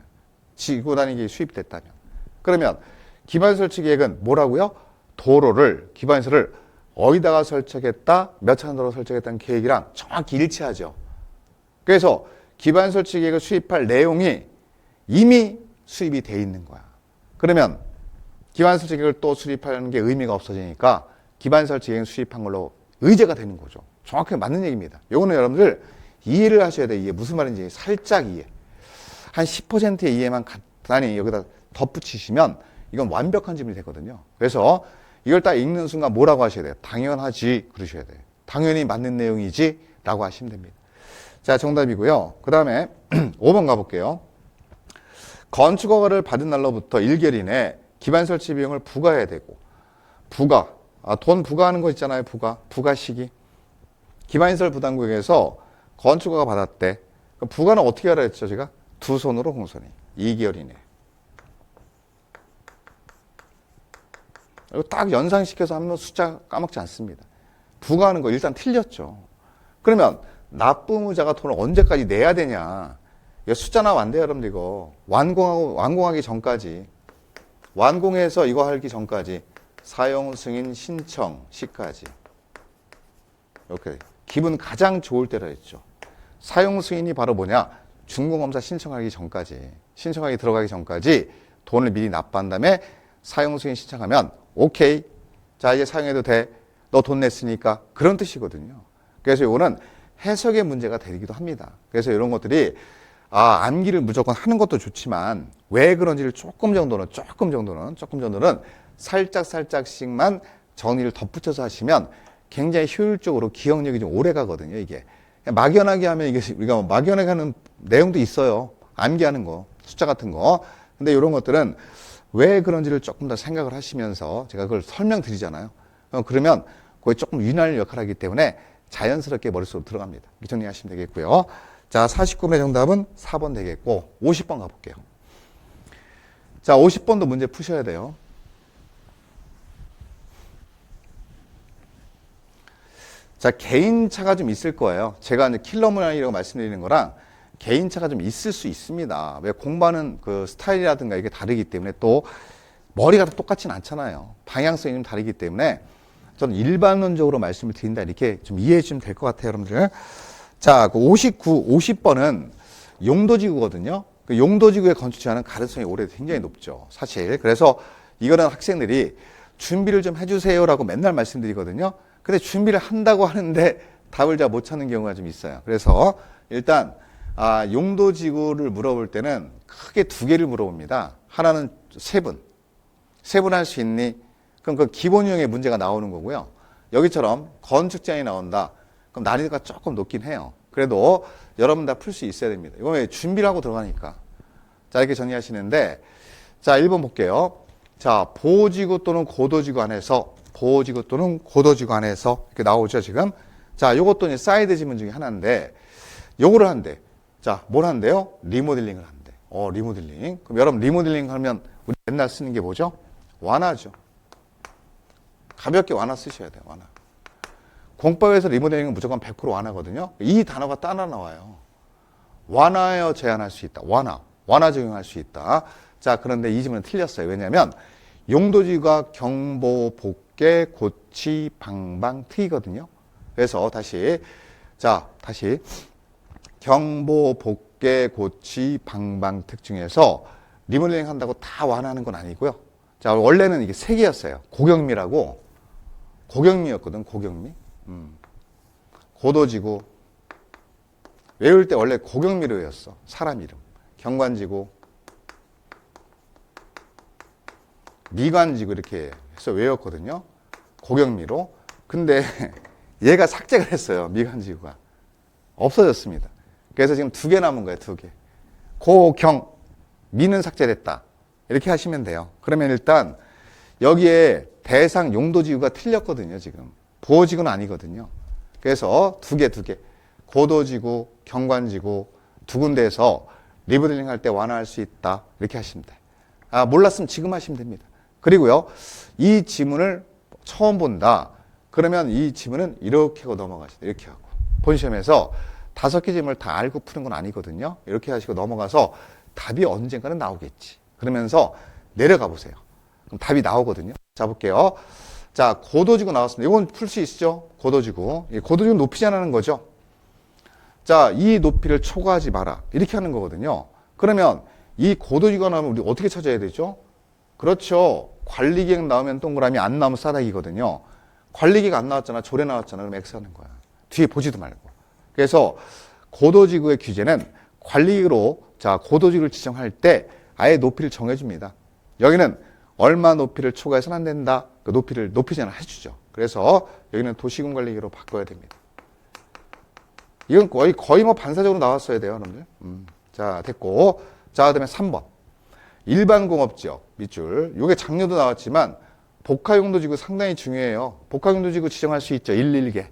지구단위 계획이 수립됐다면. 그러면 기반시설 설치 계획은 뭐라고요? 도로를, 기반시설을 어디다가 설치하겠다, 몇 차선 도로 설치하겠다는 계획이랑 정확히 일치하죠. 그래서 기반시설 설치 계획을 수립할 내용이 이미 수립이 돼 있는 거야. 그러면 기반시설 설치 계획을 또 수립하는 게 의미가 없어지니까 기반시설 설치 계획을 수립한 걸로 의제가 되는 거죠. 정확하게 맞는 얘기입니다. 요거는 여러분들 이해를 하셔야 돼. 이해. 무슨 말인지 살짝 이해. 한 10%의 이해만 간단히 여기다 덧붙이시면 이건 완벽한 질문이 되거든요. 그래서 이걸 딱 읽는 순간 뭐라고 하셔야 돼요? 당연하지. 그러셔야 돼요. 당연히 맞는 내용이지. 라고 하시면 됩니다. 자, 정답이고요. 그 다음에 5번 가볼게요. 건축허가를 받은 날로부터 1개월 이내 기반 설치 비용을 부과해야 되고, 부과. 돈 부과하는 거 있잖아요. 부과 시기. 기반시설 부담구역에서 건축허가 받았대. 부과는 어떻게 하라 했죠, 제가? 두 손으로 공손히. 2개월 이내. 이거 딱 연상시켜서 하면 숫자 까먹지 않습니다. 부과하는 거 일단 틀렸죠. 그러면 납부의무자가 돈을 언제까지 내야 되냐. 이거 숫자 나오면 안 돼요, 여러분들 이거. 완공하기 전까지. 완공해서 이거 하기 전까지. 사용 승인 신청 시까지. 이렇게. 기분 가장 좋을 때라 했죠. 사용 승인이 바로 뭐냐? 준공검사 신청하기 전까지. 신청하기 들어가기 전까지 돈을 미리 납부한 다음에 사용 승인 신청하면 오케이. 자, 이제 사용해도 돼. 너 돈 냈으니까. 그런 뜻이거든요. 그래서 이거는 해석의 문제가 되기도 합니다. 그래서 이런 것들이 암기를 무조건 하는 것도 좋지만 왜 그런지를 조금 정도는 살짝씩만 정리를 덧붙여서 하시면 굉장히 효율적으로 기억력이 좀 오래 가거든요, 이게. 막연하게 하면 이게 우리가 막연하게 하는 내용도 있어요. 암기하는 거, 숫자 같은 거. 근데 이런 것들은 왜 그런지를 조금 더 생각을 하시면서 제가 그걸 설명드리잖아요. 그러면 거의 조금 유인할 역할을 하기 때문에 자연스럽게 머릿속으로 들어갑니다. 이렇게 정리하시면 되겠고요. 자, 49번의 정답은 4번 되겠고 50번 가볼게요. 자, 50번도 문제 푸셔야 돼요. 자, 개인차가 좀 있을 거예요. 제가 이제 킬러 문항이라고 말씀드리는 거랑 개인차가 좀 있을 수 있습니다. 왜 공부하는 그 스타일이라든가 이게 다르기 때문에 또 머리가 다 똑같진 않잖아요. 방향성이 좀 다르기 때문에 저는 일반론적으로 말씀을 드린다. 이렇게 좀 이해해 주시면 될 것 같아요, 여러분들. 자, 그 50번은 용도지구거든요. 그 용도지구의 건축 제한은 가능성이 올해 굉장히 높죠. 사실. 그래서 이거는 학생들이 준비를 좀 해주세요라고 맨날 말씀드리거든요. 근데 준비를 한다고 하는데 답을 잘 못 찾는 경우가 좀 있어요. 그래서 일단 용도지구를 물어볼 때는 크게 두 개를 물어봅니다. 하나는 세분 할 수 있니? 그럼 그 기본 유형의 문제가 나오는 거고요. 여기처럼 건축 제한이 나온다. 그럼 난이도가 조금 높긴 해요. 그래도 여러분 다 풀 수 있어야 됩니다. 이거 왜 준비를 하고 들어가니까. 자, 이렇게 정리하시는데, 자, 1번 볼게요. 자, 보호지구 또는 고도지구 안에서, 보호지구 또는 고도지구 안에서 이렇게 나오죠, 지금. 자, 요것도 이제 사이드 지문 중에 하나인데, 요거를 한대. 자, 뭘 한대요? 리모델링을 한대. 리모델링. 그럼 여러분 리모델링 하면 우리 맨날 쓰는 게 뭐죠? 완화죠. 가볍게 완화 쓰셔야 돼요, 완화. 공법에서 리모델링은 무조건 100% 완화거든요. 이 단어가 따라 나와요. 완화하여 제한할 수 있다. 완화 적용할 수 있다. 자, 그런데 이 지문은 틀렸어요. 왜냐하면 용도지구가 경보, 복개, 고치, 방방, 트이거든요. 그래서 다시 경보, 복개, 고치, 방방, 특 중에서 리모델링 한다고 다 완화하는 건 아니고요. 자, 원래는 이게 세 개였어요. 고경미였거든, 고경미. 고도지구. 외울 때 원래 고경미로 외웠어. 사람 이름. 경관지구. 미관지구 이렇게 해서 외웠거든요. 고경미로. 근데 얘가 삭제가 됐어요. 미관지구가. 없어졌습니다. 그래서 지금 두 개 남은 거예요. 두 개. 고경. 미는 삭제됐다. 이렇게 하시면 돼요. 그러면 일단 여기에 대상 용도지구가 틀렸거든요. 지금. 보호지구는 아니거든요. 그래서 두 개. 고도지구, 경관지구 두 군데에서 리모델링 할 때 완화할 수 있다. 이렇게 하시면 돼요. 몰랐으면 지금 하시면 됩니다. 그리고요, 이 지문을 처음 본다. 그러면 이 지문은 이렇게 하고 넘어가시다. 이렇게 하고. 본 시험에서 5개 지문을 다 알고 푸는 건 아니거든요. 이렇게 하시고 넘어가서 답이 언젠가는 나오겠지. 그러면서 내려가 보세요. 그럼 답이 나오거든요. 자, 볼게요. 자, 고도지구 나왔습니다. 이건 풀 수 있죠? 고도지구. 고도지구 높이 제한하는 거죠. 자, 이 높이를 초과하지 마라. 이렇게 하는 거거든요. 그러면 이 고도지구가 나오면 우리 어떻게 찾아야 되죠? 그렇죠. 관리계획 나오면 동그라미, 안 나오면 싸다기거든요. 관리계획 안 나왔잖아. 조례 나왔잖아. 그럼 X 하는 거야. 뒤에 보지도 말고. 그래서 고도지구의 규제는 관리계획으로, 자, 고도지구를 지정할 때 아예 높이를 정해줍니다. 여기는 얼마 높이를 초과해서는 안 된다. 그 높이를 높이 제한을 해주죠. 그래서 여기는 도시군관리계획으로 바꿔야 됩니다. 이건 거의 뭐 반사적으로 나왔어야 돼요, 여러분들. 자, 됐고. 자, 그 다음에 3번. 일반공업지역 밑줄. 요게 작년도 나왔지만 복합용도지구 상당히 중요해요. 복합용도지구 지정할 수 있죠. 11개.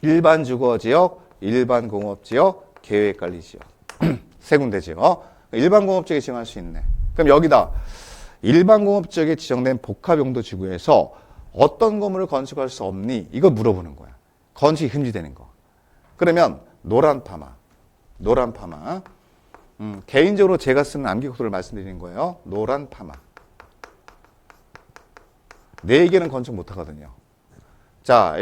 일반주거지역, 일반공업지역, 계획관리지역. 세 군데지요. 일반공업지역에 지정할 수 있네. 그럼 여기다 일반공업지역에 지정된 복합용도지구에서 어떤 건물을 건축할 수 없니? 이거 물어보는 거야. 건축이 금지되는 거. 그러면 노란파마. 개인적으로 제가 쓰는 암기국도를 말씀드리는 거예요. 노란파마. 4개는 건축 못하거든요. 자,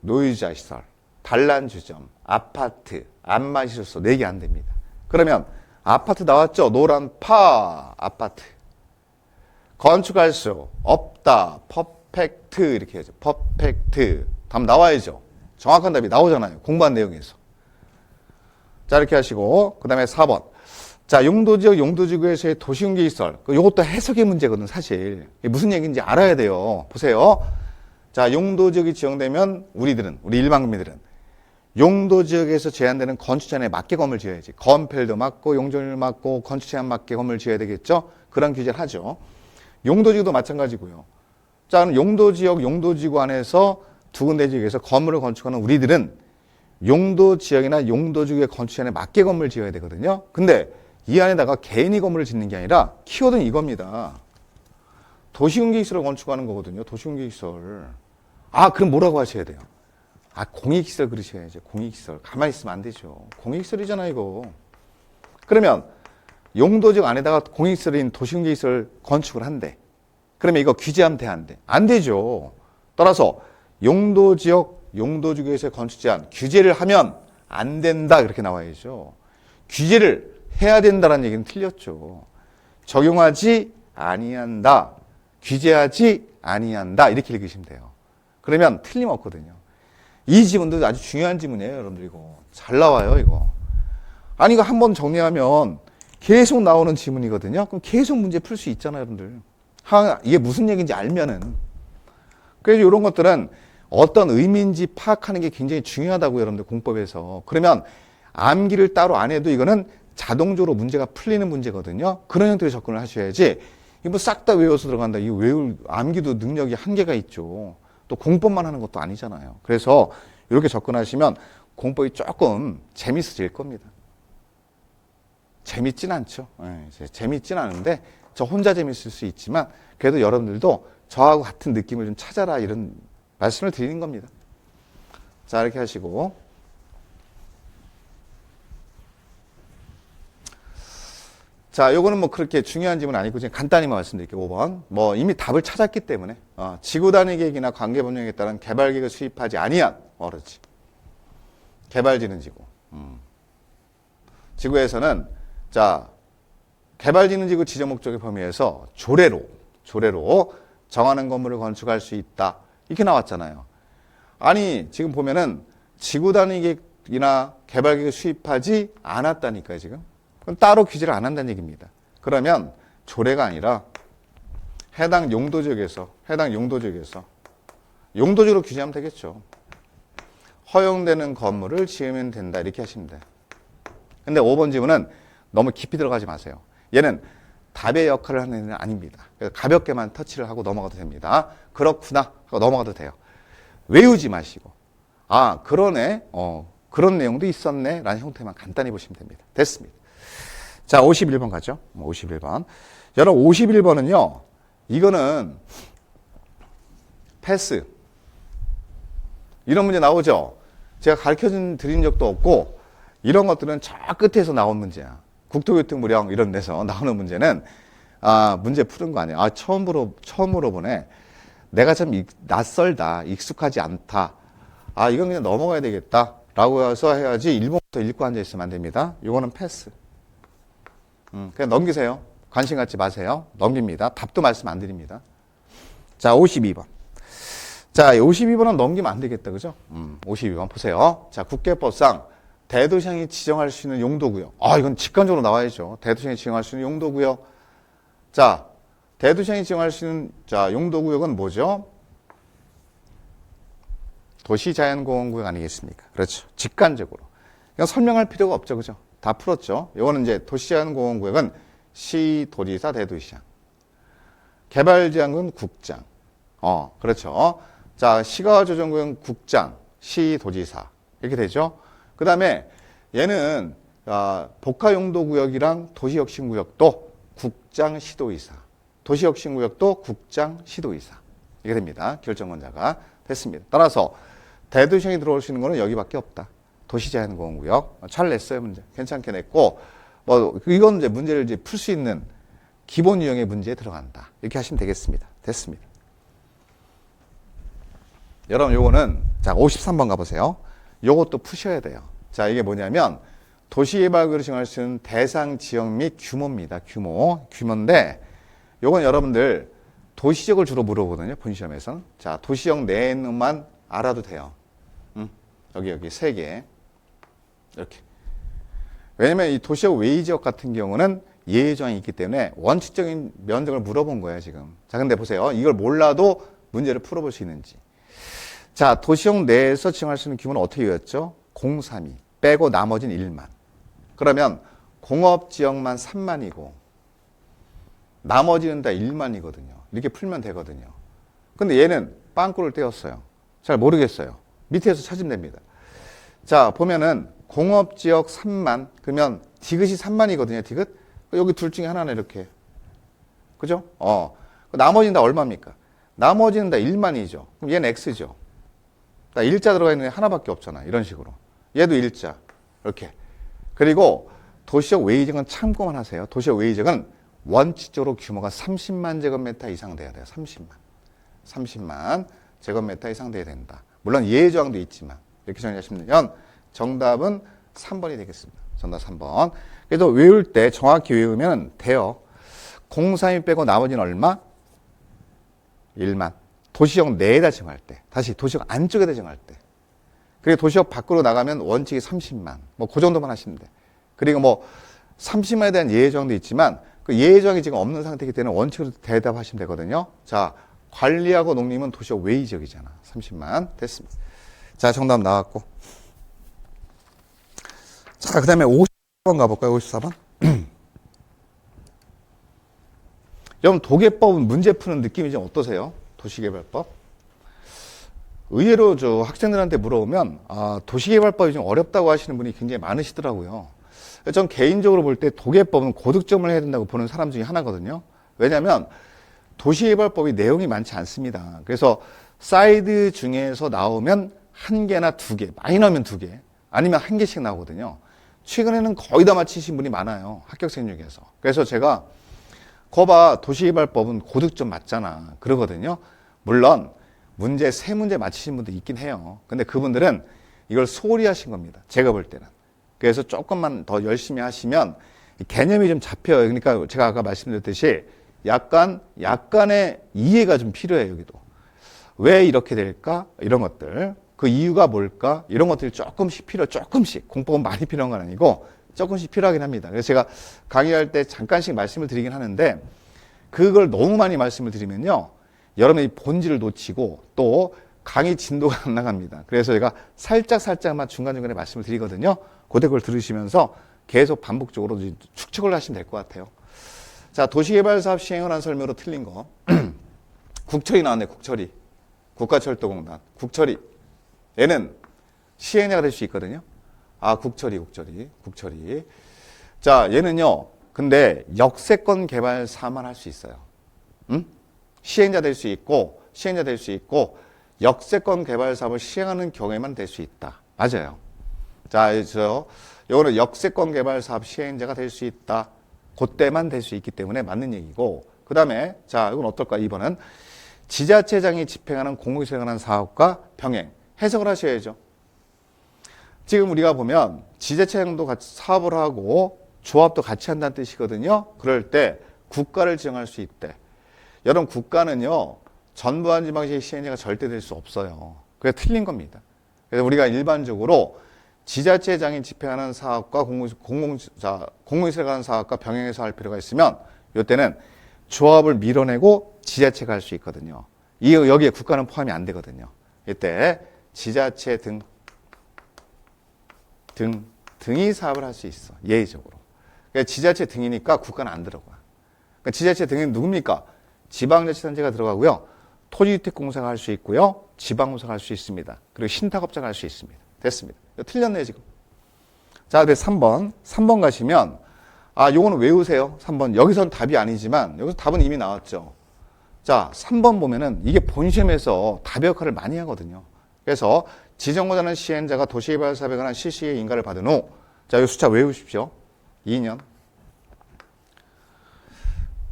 노유자 시설, 단란주점, 아파트, 안마시설소 4개 안 됩니다. 그러면 아파트 나왔죠? 노란파 아파트. 건축할 수 없다. 퍼펙트 이렇게 해야죠. 퍼펙트. 답 나와야죠. 정확한 답이 나오잖아요. 공부한 내용에서. 자, 이렇게 하시고 그 다음에 4번. 자, 용도지역, 용도지구에서의 도시공개시설. 이것도 해석의 문제거든, 사실. 무슨 얘기인지 알아야 돼요. 보세요. 자, 용도지역이 지정되면 우리 일반국민들은 용도지역에서 제한되는 건축 제한에 맞게 건물 지어야지. 건폐율도 맞고, 용적률 맞고, 건축 제한 맞게 건물 지어야 되겠죠? 그런 규제를 하죠. 용도지구도 마찬가지고요. 자, 그럼 용도지역, 용도지구 안에서 두 군데 지역에서 건물을 건축하는 우리들은 용도지역이나 용도지구의 건축 제한에 맞게 건물을 지어야 되거든요. 근데 이 안에다가 개인이 건물을 짓는 게 아니라 키워드는 이겁니다. 도시공개시설을 건축하는 거거든요. 도시공개시설. 그럼 뭐라고 하셔야 돼요? 공익시설 그러셔야죠. 공익시설. 가만히 있으면 안 되죠. 공익시설이잖아, 이거. 그러면 용도지역 안에다가 공익시설인 도시공개시설 건축을 한대. 그러면 이거 규제하면 돼, 안 돼? 안 되죠. 따라서 용도지역, 용도지구에서의 건축 제한 규제를 하면 안 된다, 그렇게 나와야죠. 규제를 해야 된다는 얘기는 틀렸죠. 적용하지 아니한다, 규제하지 아니한다 이렇게 읽으시면 돼요. 그러면 틀림없거든요. 이 지문도 아주 중요한 지문이에요. 여러분들 이거 잘 나와요. 이거 아니 이거 한번 정리하면 계속 나오는 지문이거든요. 그럼 계속 문제 풀 수 있잖아요. 여러분들 이게 무슨 얘기인지 알면은. 그래서 이런 것들은 어떤 의미인지 파악하는 게 굉장히 중요하다고요. 여러분들 공법에서. 그러면 암기를 따로 안 해도 이거는 자동적으로 문제가 풀리는 문제거든요. 그런 형태로 접근을 하셔야지 이거 뭐 싹 다 외워서 들어간다. 이거 암기도 능력이 한계가 있죠. 또 공법만 하는 것도 아니잖아요. 그래서 이렇게 접근하시면 공법이 조금 재밌어질 겁니다. 재밌진 않죠. 재밌진 않은데 저 혼자 재밌을 수 있지만 그래도 여러분들도 저하고 같은 느낌을 좀 찾아라 이런 말씀을 드리는 겁니다. 자, 이렇게 하시고 자, 요거는 뭐 그렇게 중요한 질문 아니고 그냥 간단히만 말씀드릴게요. 5번. 뭐 이미 답을 찾았기 때문에 지구 단위 계획이나 관계 법령에 따른 개발 계획을 수립하지 아니한 그렇지. 개발지는 지구. 지구에서는 자, 개발지는 지구 지정 목적의 범위에서 조례로 정하는 건물을 건축할 수 있다. 이렇게 나왔잖아요. 아니, 지금 보면은 지구 단위 계획이나 개발 계획을 수립하지 않았다니까요, 지금. 그럼 따로 규제를 안 한다는 얘기입니다. 그러면 조례가 아니라 해당 용도지역에서 용도지역으로 규제하면 되겠죠. 허용되는 건물을 지으면 된다. 이렇게 하시면 돼요. 근데 5번 지문은 너무 깊이 들어가지 마세요. 얘는 답의 역할을 하는 애는 아닙니다. 그래서 가볍게만 터치를 하고 넘어가도 됩니다. 그렇구나 하고 넘어가도 돼요. 외우지 마시고 그러네, 그런 내용도 있었네 라는 형태만 간단히 보시면 됩니다. 됐습니다. 자, 51번 가죠. 51번. 여러분 51번은요. 이거는 패스. 이런 문제 나오죠. 제가 가르쳐 드린 적도 없고 이런 것들은 저 끝에서 나온 문제야. 국토교통부령 이런 데서 나오는 문제는 문제 푸는 거 아니에요. 처음으로 보네. 내가 참 낯설다. 익숙하지 않다. 이건 그냥 넘어가야 되겠다. 라고 해서 해야지 1번부터 읽고 앉아있으면 안 됩니다. 이거는 패스. 그냥 넘기세요. 관심 갖지 마세요. 넘깁니다. 답도 말씀 안 드립니다. 자, 52번. 자, 52번은 넘기면 안 되겠다. 그죠? 52번 보세요. 자, 국계법상 대도시장이 지정할 수 있는 용도구역. 이건 직관적으로 나와야죠. 대도시장이 지정할 수 있는 용도구역. 자, 대도시장이 지정할 수 있는 용도구역은 뭐죠? 도시자연공원구역 아니겠습니까? 그렇죠. 직관적으로. 그냥 설명할 필요가 없죠. 그죠? 다 풀었죠. 이거는 이제 도시자연공원구역은 시, 도지사, 대도시장. 개발제한구역은 국장. 그렇죠. 자, 시가조정구역은 국장, 시, 도지사. 이렇게 되죠. 그 다음에 얘는 복합용도구역이랑 도시혁신구역도 국장, 시도의사. 도시혁신구역도 국장, 시도의사. 이게 됩니다. 결정권자가 됐습니다. 따라서 대도시장이 들어올 수 있는 거는 여기밖에 없다. 도시자연공원구역. 잘 냈어요, 문제. 괜찮게 냈고, 이건 이제 문제를 이제 풀 수 있는 기본 유형의 문제에 들어간다. 이렇게 하시면 되겠습니다. 됐습니다. 여러분, 요거는, 자, 53번 가보세요. 요것도 푸셔야 돼요. 자, 이게 뭐냐면, 도시개발구역을 지정할 수 있는 대상 지역 및 규모입니다. 규모인데, 요건 여러분들 도시지역을 주로 물어보거든요. 본시험에서는. 자, 도시지역 내에만 알아도 돼요. 여기 3개. 이렇게. 왜냐면 이 도시적 외의지역 같은 경우는 예외조항이 있기 때문에 원칙적인 면적을 물어본 거예요, 지금. 자, 근데 보세요. 이걸 몰라도 문제를 풀어볼 수 있는지. 자, 도시형 내에서 지정할 수 있는 규모는 어떻게 외웠죠? 032. 빼고 나머지는 1만. 그러면 공업지역만 3만이고 나머지는 다 1만이거든요. 이렇게 풀면 되거든요. 근데 얘는 빵꾸를 떼었어요. 잘 모르겠어요. 밑에서 찾으면 됩니다. 자, 보면은 공업지역 3만, 그러면 디귿이 3만이거든요, 디귿. 여기 둘 중에 하나는 이렇게. 그죠? 나머지는 다 얼마입니까? 나머지는 다 1만이죠. 그럼 얘는 X죠. 나 일자 들어가 있는 게 하나밖에 없잖아. 이런 식으로. 얘도 일자. 이렇게. 그리고 도시적 외의지역은 참고만 하세요. 도시적 외의지역은 원칙적으로 규모가 30만 제곱미터 이상 돼야 돼요. 30만 제곱미터 이상 돼야 된다. 물론 예외조항도 있지만 이렇게 정리하시면 정답은 3번이 되겠습니다. 정답 3번. 그래서 외울 때 정확히 외우면 돼요. 032 빼고 나머지는 얼마? 1만. 도시역 내에다 정할 때. 다시 도시역 안쪽에다 정할 때. 그리고 도시역 밖으로 나가면 원칙이 30만. 뭐 그 정도만 하시면 돼. 그리고 뭐 30만에 대한 예외조항도 있지만 그 예외조항이 지금 없는 상태이기 때문에 원칙으로 대답하시면 되거든요. 자, 관리하고 농림은 도시역 외의 지역이잖아. 30만. 됐습니다. 자, 정답 나왔고. 자, 그 다음에 54번 가볼까요? 54번. 여러분, 도개법은 문제 푸는 느낌이 좀 어떠세요? 도시개발법. 의외로 저 학생들한테 물어보면, 도시개발법이 좀 어렵다고 하시는 분이 굉장히 많으시더라고요. 전 개인적으로 볼 때 도개법은 고득점을 해야 된다고 보는 사람 중에 하나거든요. 왜냐하면 도시개발법이 내용이 많지 않습니다. 그래서 사이드 중에서 나오면 한 개나 두 개, 많이 나오면 두 개, 아니면 한 개씩 나오거든요. 최근에는 거의 다 맞히신 분이 많아요. 합격생 중에서. 그래서 제가 거봐 도시개발법은 고득점 맞잖아 그러거든요. 물론 문제 세 문제 맞히신 분도 있긴 해요. 근데 그분들은 이걸 소홀히 하신 겁니다. 제가 볼 때는. 그래서 조금만 더 열심히 하시면 개념이 좀 잡혀요. 그러니까 제가 아까 말씀드렸듯이 약간의 이해가 좀 필요해요. 여기도. 왜 이렇게 될까? 이런 것들. 그 이유가 뭘까? 이런 것들이 조금씩. 공법은 많이 필요한 건 아니고 조금씩 필요하긴 합니다. 그래서 제가 강의할 때 잠깐씩 말씀을 드리긴 하는데 그걸 너무 많이 말씀을 드리면요. 여러분이 본질을 놓치고 또 강의 진도가 안 나갑니다. 그래서 제가 살짝만 중간중간에 말씀을 드리거든요. 그걸 들으시면서 계속 반복적으로 축적을 하시면 될 것 같아요. 자, 도시개발사업 시행을 한 설명으로 틀린 거. 국철이 나왔네, 국철이. 국가철도공단. 국철이. 얘는 시행자가 될 수 있거든요. 국철이. 자, 얘는요, 근데 역세권 개발사만 할 수 있어요. 시행자 될 수 있고, 역세권 개발 사업을 시행하는 경우에만 될 수 있다. 맞아요. 자, 요거는 역세권 개발 사업 시행자가 될 수 있다. 그때만 될 수 있기 때문에 맞는 얘기고, 그 다음에, 자, 이건 어떨까? 2번은 지자체장이 집행하는 공공시행하는 사업과 병행. 해석을 하셔야죠. 지금 우리가 보면 지자체장도 같이 사업을 하고 조합도 같이 한다는 뜻이거든요. 그럴 때 국가를 지정할 수 있대. 여러분, 국가는요, 전부한 지방시의 시행자가 절대 될 수 없어요. 그게 틀린 겁니다. 그래서 우리가 일반적으로 지자체장이 집행하는 사업과 공공시설을 하는 사업과 병행해서 할 필요가 있으면 이때는 조합을 밀어내고 지자체가 할 수 있거든요. 여기에 국가는 포함이 안 되거든요. 이때 지자체 등이 사업을 할 수 있어. 예외적으로. 그러니까 지자체 등이니까 국가는 안 들어가. 그러니까 지자체 등은 누굽니까? 지방자치단체가 들어가고요. 토지주택공사가 할 수 있고요. 지방공사가 할 수 있습니다. 그리고 신탁업자가 할 수 있습니다. 됐습니다. 이거 틀렸네요, 지금. 자, 네, 3번. 3번 가시면, 요거는 외우세요. 3번. 여기선 답이 아니지만, 여기서 답은 이미 나왔죠. 자, 3번 보면은 이게 본시험에서 답의 역할을 많이 하거든요. 그래서 지정권자는 시행자가 도시개발사업에 관한 실시의 인가를 받은 후, 자, 이 숫자 외우십시오. 2년.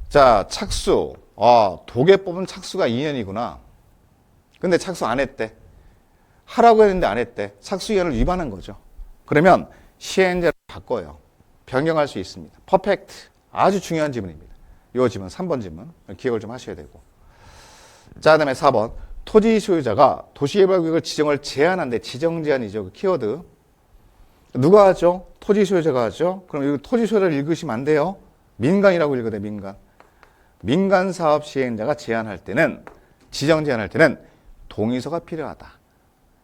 자, 착수. 도개법은 착수가 2년이구나. 근데 착수 안 했대. 하라고 했는데 안 했대. 착수기한을 위반한 거죠. 그러면 시행자를 바꿔요. 변경할 수 있습니다. 퍼펙트. 아주 중요한 지문입니다. 이 지문, 3번 지문. 기억을 좀 하셔야 되고. 자, 그 다음에 4번. 토지 소유자가 도시개발구역을 지정을 제한한대. 지정 제한이죠. 그 키워드. 누가 하죠? 토지 소유자가 하죠. 그럼 여기 토지 소유자를 읽으시면 안 돼요. 민간이라고 읽어야 돼, 민간. 민간 사업 시행자가 제한할 때는, 지정 제한할 때는 동의서가 필요하다.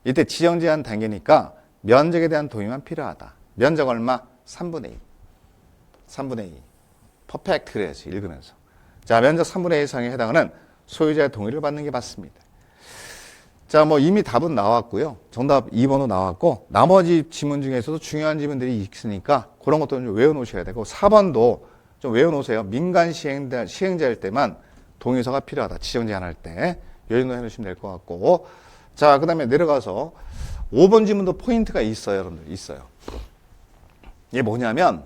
이때 지정 제한 단계니까 면적에 대한 동의만 필요하다. 면적 얼마? 3분의 2. 3분의 2. 퍼펙트 그래야지, 읽으면서. 자, 면적 3분의 2 이상에 해당하는 소유자의 동의를 받는 게 맞습니다. 자, 뭐 이미 답은 나왔고요. 정답 2번도 나왔고, 나머지 지문 중에서도 중요한 지문들이 있으니까 그런 것도 좀 외워놓으셔야 되고, 4번도 좀 외워놓으세요. 민간 시행자일 때만 동의서가 필요하다. 지정 제한할 때. 이 정도 해놓으시면 될 것 같고. 자, 그 다음에 내려가서 5번 지문도 포인트가 있어요. 여러분들. 있어요. 이게 뭐냐면,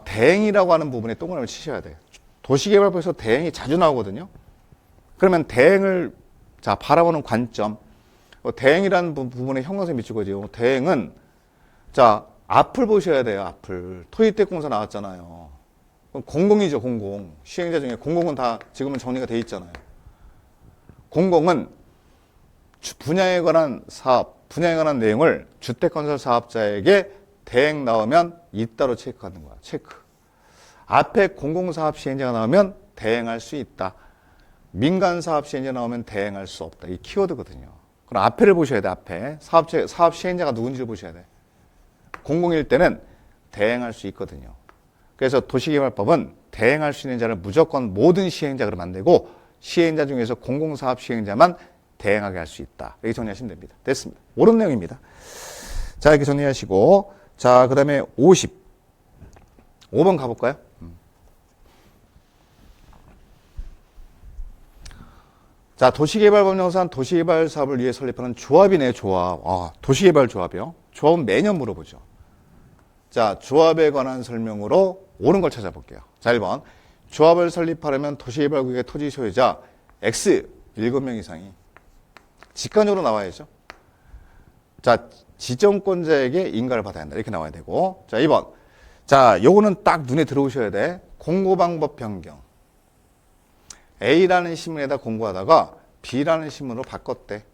대행이라고 하는 부분에 동그라미를 치셔야 돼요. 도시개발법에서 대행이 자주 나오거든요. 그러면 대행을, 자, 바라보는 관점. 대행이라는 부분에 형광색 밑줄 거죠. 대행은, 자, 앞을 보셔야 돼요. 앞을. 토익대 공사 나왔잖아요. 그럼 공공이죠. 공공. 시행자 중에 공공은 다 지금은 정리가 돼 있잖아요. 공공은 분야에 관한 사업, 분야에 관한 내용을 주택건설 사업자에게 대행 나오면 잇따로 체크하는 거야. 체크. 앞에 공공사업 시행자가 나오면 대행할 수 있다. 민간사업 시행자 나오면 대행할 수 없다. 이 키워드거든요. 그럼 앞에를 보셔야 돼. 앞에. 사업 시행자가 누군지를 보셔야 돼. 공공일 때는 대행할 수 있거든요. 그래서 도시개발법은 대행할 수 있는 자를 무조건 모든 시행자로 만들고 시행자 중에서 공공사업 시행자만 대행하게 할 수 있다. 이렇게 정리하시면 됩니다. 됐습니다. 옳은 내용입니다. 자, 이렇게 정리하시고, 자, 그 다음에 5번 가볼까요? 자, 도시개발법령상 도시개발 사업을 위해 설립하는 조합이네요, 조합. 도시개발 조합이요. 조합은 매년 물어보죠. 자, 조합에 관한 설명으로 옳은 걸 찾아볼게요. 자, 1번. 조합을 설립하려면 도시개발구역의 토지 소유자 X 7명 이상이 직관적으로 나와야죠. 자, 지정권자에게 인가를 받아야 한다. 이렇게 나와야 되고. 자, 2번. 자, 요거는 딱 눈에 들어오셔야 돼. 공고방법 변경. A라는 신문에다 공고하다가 B라는 신문으로 바꿨대.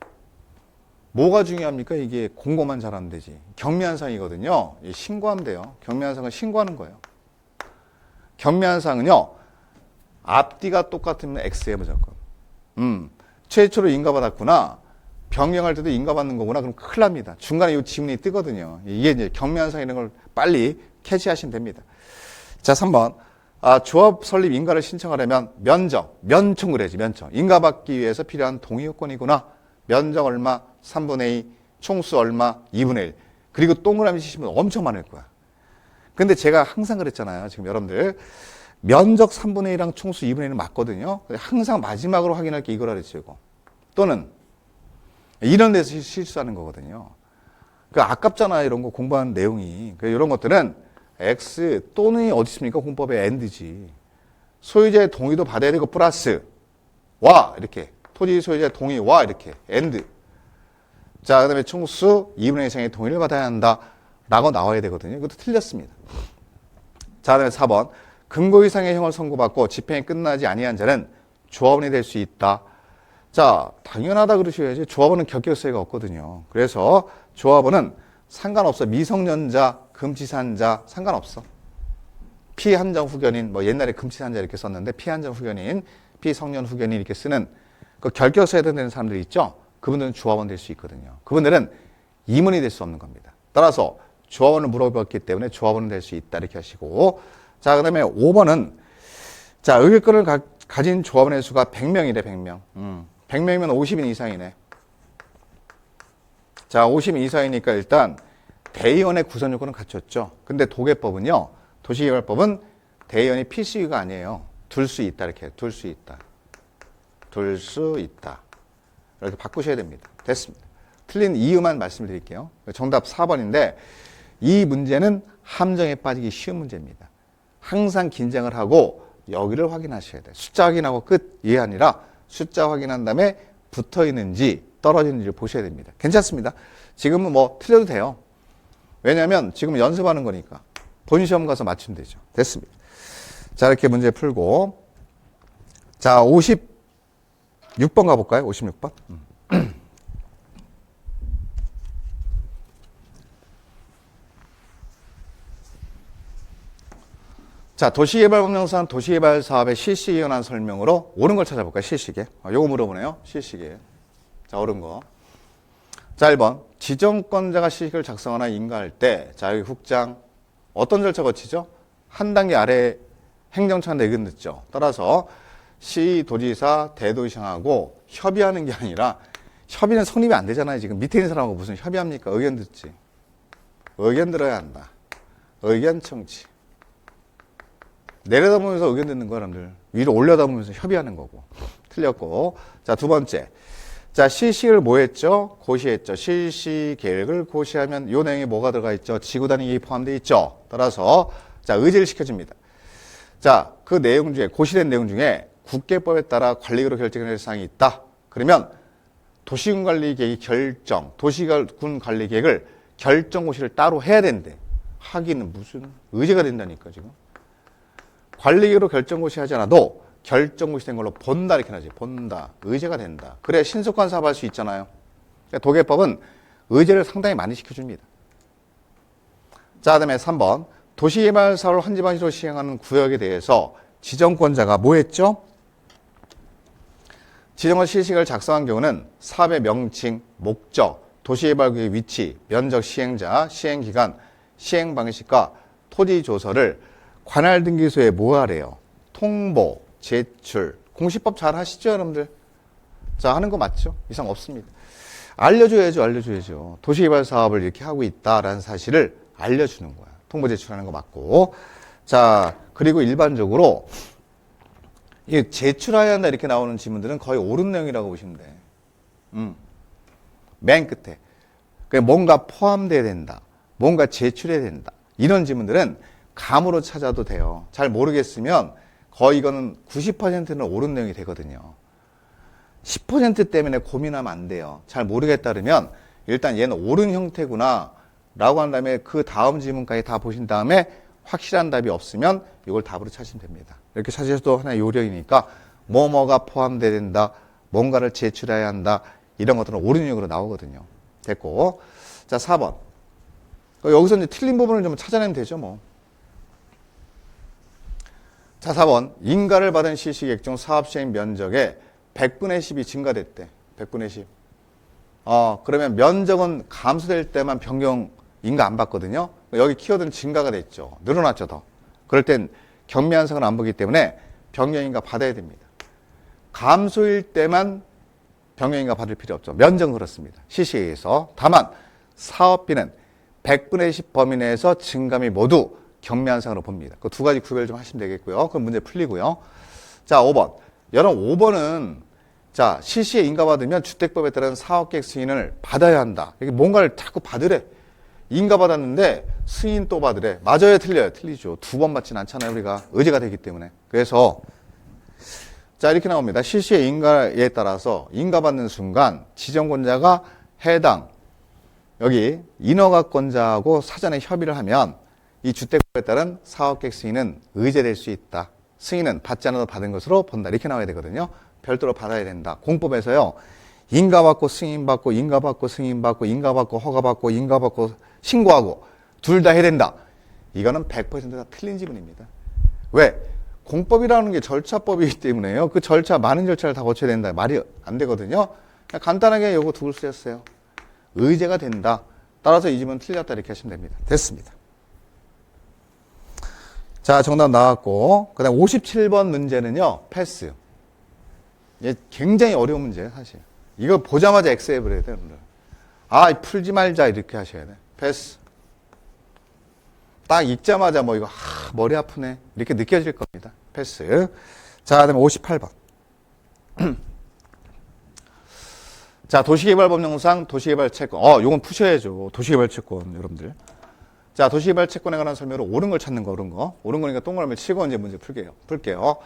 뭐가 중요합니까? 이게 공고만 잘하면 되지. 경미한상이거든요. 신고하면 돼요. 경미한상은 신고하는 거예요. 경미한상은요, 앞뒤가 똑같으면 X에 무조건. 최초로 인가받았구나. 변경할 때도 인가받는 거구나. 그럼 큰일 납니다. 중간에 이 지문이 뜨거든요. 이게 이제 경미한상 이런 걸 빨리 캐치하시면 됩니다. 자, 3번. 조합 설립 인가를 신청하려면 면청 그래야지, 면청. 인가받기 위해서 필요한 동의 요건이구나. 면적 얼마, 3분의 2, 총수 얼마, 2분의 1. 그리고 동그라미 치시면 엄청 많을 거야. 근데 제가 항상 그랬잖아요. 지금 여러분들. 면적 3분의 1이랑 총수 2분의 1은 맞거든요. 항상 마지막으로 확인할 게 이거라 그랬죠, 이거. 또는 이런 데서 실수하는 거거든요. 아깝잖아요, 이런 거 공부하는 내용이. 이런 것들은 X 또는 어디 있습니까? 공법에 AND지. 소유자의 동의도 받아야 되고 플러스 와 이렇게 토지 소유자의 동의 와 이렇게 AND. 자, 그다음에 총수 2분의 1 이상의 동의를 받아야 한다 라고 나와야 되거든요. 이것도 틀렸습니다. 자, 그다음에 4번. 금고 이상의 형을 선고받고 집행이 끝나지 아니한 자는 조합원이 될 수 있다. 자, 당연하다 그러셔야지. 조합원은 결격사유가 없거든요. 그래서 조합원은 상관없어. 미성년자, 금치산자 상관없어. 피한정 후견인, 뭐 옛날에 금치산자 이렇게 썼는데 피한정 후견인, 피성년 후견인 이렇게 쓰는 그 결격사유 되는 사람들 있죠? 그분들은 조합원 될 수 있거든요. 그분들은 임원이 될 수 없는 겁니다. 따라서 조합원을 물어봤기 때문에 조합원은 될 수 있다 이렇게 하시고. 자, 그 다음에 5번은 자, 의결권을 가진 조합원의 수가 100명이래, 100명. 100명이면 50인 이상이네. 자, 50인 이상이니까 일단 대의원의 구성 요건은 갖췄죠. 근데 도계법은요, 도시개발법은 대의원이 필수가 아니에요. 둘 수 있다, 이렇게. 둘 수 있다. 둘 수 있다. 이렇게 바꾸셔야 됩니다. 됐습니다. 틀린 이유만 말씀드릴게요. 정답 4번인데, 이 문제는 함정에 빠지기 쉬운 문제입니다. 항상 긴장을 하고 여기를 확인하셔야 돼요. 숫자 확인하고 끝. 이게 아니라 숫자 확인한 다음에 붙어 있는지 떨어지는지를 보셔야 됩니다. 괜찮습니다. 지금은 뭐 틀려도 돼요. 왜냐하면 지금 연습하는 거니까. 본인 시험 가서 맞추면 되죠. 됐습니다. 자, 이렇게 문제 풀고. 자, 56번 가볼까요? 56번. 자, 도시개발법령상 도시개발 사업의 실시에 관한 설명으로 옳은 걸 찾아볼까요? 실시계. 요거 물어보네요. 실시계. 자, 옳은 거. 자, 1번. 지정권자가 실시계를 작성하거나 인가할 때, 자, 여기 국장, 어떤 절차 거치죠? 한 단계 아래 행정처한테 의견 듣죠. 따라서 시, 도지사, 대도시장하고 협의하는 게 아니라, 협의는 성립이 안 되잖아요. 지금 밑에 있는 사람하고 무슨 협의합니까? 의견 듣지. 의견 들어야 한다. 의견 청취. 내려다보면서 의견 듣는 거야, 여러분들. 위로 올려다보면서 협의하는 거고. 틀렸고. 자, 두 번째. 자, 실시를 뭐 했죠? 고시했죠. 실시 계획을 고시하면 요 내용에 뭐가 들어가 있죠? 지구 단위에 포함되어 있죠. 따라서 자, 의제를 시켜줍니다. 자, 그 내용 중에 고시된 내용 중에 국계법에 따라 관리계획으로 결정할 사항이 있다. 그러면 도시군 관리계획이 결정, 도시군 관리계획을 결정 고시를 따로 해야 된대. 하기는 무슨 의제가 된다니까 지금. 관리기로 결정고시 하지 않아도 결정고시 된 걸로 본다 이렇게 나지. 본다. 의제가 된다. 그래 신속한 사업할 수 있잖아요. 그러니까 도계법은 의제를 상당히 많이 시켜줍니다. 자, 그다음에 3번. 도시개발 사업을 환지방지로 시행하는 구역에 대해서 지정권자가 뭐 했죠? 지정권 실시를 작성한 경우는 사업의 명칭, 목적, 도시개발구역의 위치, 면적 시행자, 시행기간, 시행방식과 토지조서를 관할등기소에 뭐 하래요? 통보, 제출, 공시법 잘 하시죠, 여러분들? 자, 하는 거 맞죠? 이상 없습니다. 알려줘야죠. 도시개발 사업을 이렇게 하고 있다라는 사실을 알려주는 거야. 통보 제출하는 거 맞고. 자, 그리고 일반적으로 이 제출해야 한다 이렇게 나오는 지문들은 거의 옳은 내용이라고 보시면 돼. 맨 끝에. 뭔가 포함돼야 된다. 뭔가 제출해야 된다. 이런 지문들은 감으로 찾아도 돼요. 잘 모르겠으면 거의 이거는 90%는 옳은 내용이 되거든요. 10% 때문에 고민하면 안 돼요. 잘 모르겠다 그러면 일단 얘는 옳은 형태구나 라고 한 다음에 그 다음 지문까지 다 보신 다음에 확실한 답이 없으면 이걸 답으로 찾으시면 됩니다. 이렇게 찾으셔도 하나의 요령이니까 뭐뭐가 포함돼야 된다, 뭔가를 제출해야 한다 이런 것들은 옳은 형으로 나오거든요. 됐고. 자, 4번. 여기서 이제 틀린 부분을 좀 찾아내면 되죠, 뭐. 자, 4번. 인가를 받은 실시계획 중 사업시행 면적의 100분의 10이 증가됐대. 100분의 10. 그러면 면적은 감소될 때만 변경 인가 안 받거든요. 여기 키워드는 증가가 됐죠. 늘어났죠, 더. 그럴 땐 경미한상을 안 보기 때문에 변경 인가 받아야 됩니다. 감소일 때만 변경 인가 받을 필요 없죠. 면적은 그렇습니다. 실시계획에서. 다만 사업비는 100분의 10 범위 내에서 증감이 모두 경미한상으로 봅니다. 그 두 가지 구별 좀 하시면 되겠고요. 그럼 문제 풀리고요. 자, 5번. 여러분 5번은 자, 실시에 인가받으면 주택법에 따른 사업계획 승인을 받아야 한다. 이게 뭔가를 자꾸 받으래. 인가받았는데 승인 또 받으래. 맞아요, 틀려요? 틀리죠. 두 번 받진 않잖아요, 우리가. 의제가 되기 때문에. 그래서 자, 이렇게 나옵니다. 실시의 인가에 따라서 인가받는 순간 지정권자가 해당 여기 인허가권자하고 사전에 협의를 하면 이 주택법에 따른 사업계획 승인은 의제될 수 있다. 승인은 받지 않아도 받은 것으로 본다. 이렇게 나와야 되거든요. 별도로 받아야 된다. 공법에서요. 인가받고 승인받고 인가받고 승인받고 인가받고 허가받고 인가받고 신고하고 둘 다 해야 된다. 이거는 100% 다 틀린 지문입니다. 왜? 공법이라는 게 절차법이기 때문에요. 그 절차, 많은 절차를 다 거쳐야 된다. 말이 안 되거든요. 그냥 간단하게 요거 두 글 쓰였어요. 의제가 된다. 따라서 이 지문 틀렸다 이렇게 하시면 됩니다. 됐습니다. 자, 정답 나왔고 그 다음 57번 문제는요. 패스. 얘 굉장히 어려운 문제예요, 사실. 이거 보자마자 엑스앱을 해야 돼요. 풀지 말자 이렇게 하셔야 돼. 패스. 딱 읽자마자 이거 머리 아프네 이렇게 느껴질 겁니다. 패스. 자, 그다음에 58번. 자, 도시개발법령상 도시개발채권. 요건 푸셔야죠. 도시개발채권 여러분들. 자, 도시개발채권에 관한 설명으로 옳은 걸 찾는 거, 옳은 거. 옳은 거니까 동그라미 치고 이제 문제 풀게요.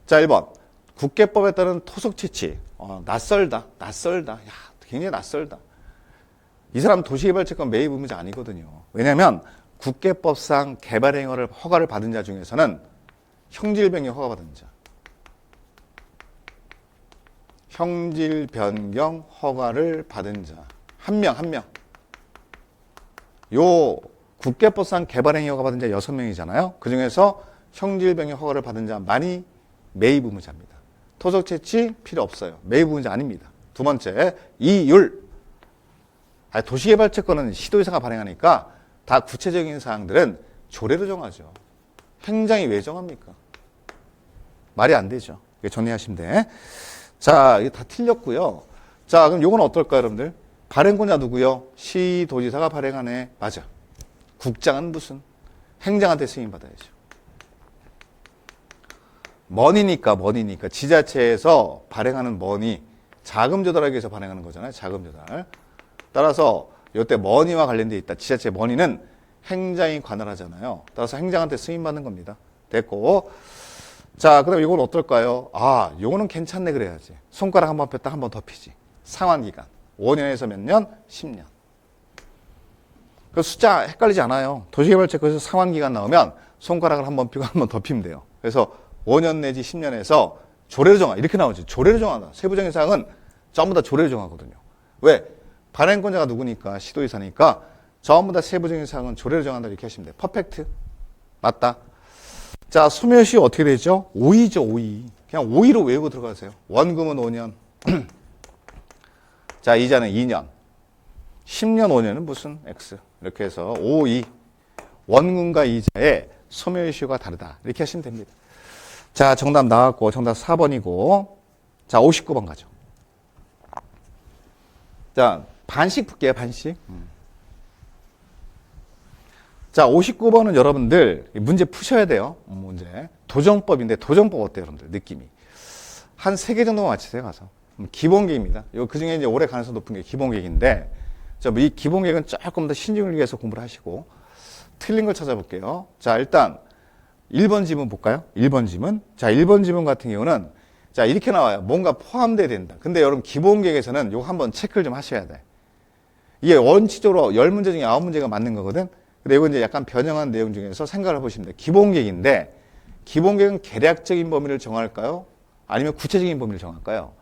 자, 1번. 국계법에 따른 토속 채취. 낯설다. 야, 굉장히 낯설다. 이 사람 도시개발채권 매입 의무자 아니거든요. 왜냐면 국계법상 개발행위를 허가를 받은 자 중에서는 형질 변경 허가 받은 자. 형질 변경 허가를 받은 자. 한 명. 요 국계법상 개발행위 허가 받은 자 6명이잖아요. 그 중에서 형질 변경 허가를 받은 자만이 매입 의무자입니다. 토속 채취 필요 없어요. 매입 의무자 아닙니다. 두 번째, 이율. 도시개발채권은 시도의사가 발행하니까 다 구체적인 사항들은 조례로 정하죠. 행정이 왜 정합니까? 말이 안 되죠. 이게 정리하시면 돼. 자, 이게 다 틀렸고요. 자, 그럼 요건 어떨까요, 여러분들? 발행권자 누구요? 시도지사가 발행하네. 맞아. 국장은 무슨? 행정한테 승인받아야죠. 머니니까. 지자체에서 발행하는 머니. 자금 조달하기 위해서 발행하는 거잖아요. 자금 조달. 따라서 이때 머니와 관련돼 있다. 지자체 머니는 행정이 관할하잖아요. 따라서 행정한테 승인받는 겁니다. 됐고. 자, 그럼 이건 어떨까요? 요거는 괜찮네 그래야지. 손가락 한 번 폈다 한 번 더 피지. 상환기간. 5년에서 몇 년? 10년. 그 숫자 헷갈리지 않아요. 도시개발처에서 상환기간 나오면 손가락을 한번 피고 한 번 더 피면 돼요. 그래서 5년 내지 10년에서 조례로 정하, 이렇게 나오지. 조례로 정한다. 세부적인 사항은 전부 다 조례로 정하거든요. 왜? 발행권자가 누구니까? 시도의사니까 전부 다 세부적인 사항은 조례로 정한다. 이렇게 하시면 돼요. 퍼펙트. 맞다. 자, 소멸시 어떻게 되죠? 5이죠, 5이. 그냥 5이로 외우고 들어가세요. 원금은 5년. 자, 이자는 2년. 10년 5년은 무슨 X. 이렇게 해서 5, 2. 원금과 이자의 소멸시효가 다르다. 이렇게 하시면 됩니다. 자, 정답 나왔고, 정답 4번이고. 자, 59번 가죠. 자, 반씩 풀게요, 반씩. 자, 59번은 여러분들 문제 푸셔야 돼요. 문제. 도정법인데, 도정법 어때요, 여러분들? 느낌이. 한 3개 정도만 맞히세요, 가서. 기본계획입니다. 그 중에 이제 올해 가능성 높은 게 기본계획인데, 이 기본계획은 조금 더 신중을 위해서 공부를 하시고, 틀린 걸 찾아볼게요. 자, 일단, 1번 지문 볼까요? 1번 지문. 자, 1번 지문 같은 경우는, 자, 이렇게 나와요. 뭔가 포함돼야 된다. 근데 여러분, 기본계획에서는 요거 한번 체크를 좀 하셔야 돼. 이게 원칙적으로 10문제 중에 9문제가 맞는 거거든? 근데 이거 이제 약간 변형한 내용 중에서 생각을 해보시면 돼요. 기본계획인데, 기본계획은 계략적인 범위를 정할까요? 아니면 구체적인 범위를 정할까요?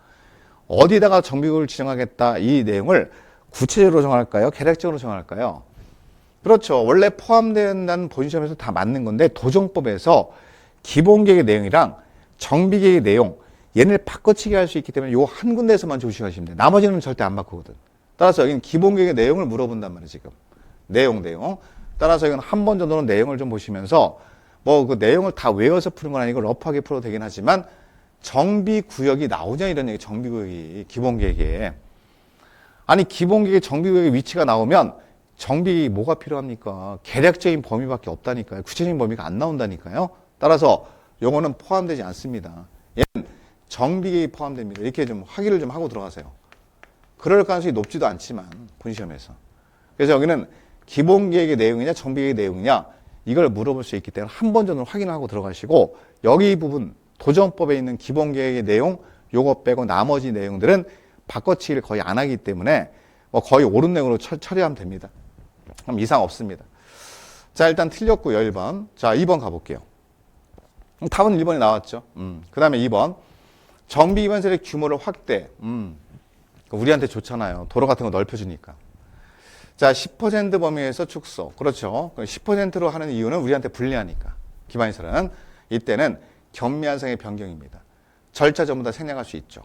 어디다가 정비구역을 지정하겠다 이 내용을 구체적으로 정할까요? 계략적으로 정할까요? 그렇죠. 원래 포함된다는 본시험에서 다 맞는 건데 도정법에서 기본계획의 내용이랑 정비계획의 내용 얘네를 바꿔치기 할 수 있기 때문에 요 한 군데에서만 조심하시면 돼요. 나머지는 절대 안 바꾸거든. 따라서 여기는 기본계획의 내용을 물어본단 말이에요. 지금. 내용. 따라서 여기는 한 번 정도는 내용을 좀 보시면서 뭐 그 내용을 다 외워서 푸는 건 아니고 러프하게 풀어도 되긴 하지만 정비구역이 나오냐 이런 얘기. 정비구역이 기본계획에. 아니 기본계획 정비구역의 위치가 나오면 정비 뭐가 필요합니까? 계략적인 범위밖에 없다니까요. 구체적인 범위가 안 나온다니까요. 따라서 요거는 포함되지 않습니다. 얘는 정비계획이 포함됩니다. 이렇게 좀 확인을 좀 하고 들어가세요. 그럴 가능성이 높지도 않지만 본시험에서. 그래서 여기는 기본계획의 내용이냐 정비계획의 내용이냐 이걸 물어볼 수 있기 때문에 한 번 정도 확인하고 들어가시고 여기 부분 도정법에 있는 기본계획의 내용 요거 빼고 나머지 내용들은 바꿔치기를 거의 안 하기 때문에 뭐 거의 옳은 내용으로 처리하면 됩니다. 그럼 이상 없습니다. 자, 일단 틀렸고요, 1번. 자, 2번 가볼게요. 답은 1번이 나왔죠. 그 다음에 2번. 정비 위반 세력 규모를 확대. 우리한테 좋잖아요. 도로 같은 거 넓혀주니까. 자, 10% 범위에서 축소. 그렇죠. 10%로 하는 이유는 우리한테 불리하니까. 기반시설은. 이때는 경미한상의 변경입니다. 절차 전부 다 생략할 수 있죠.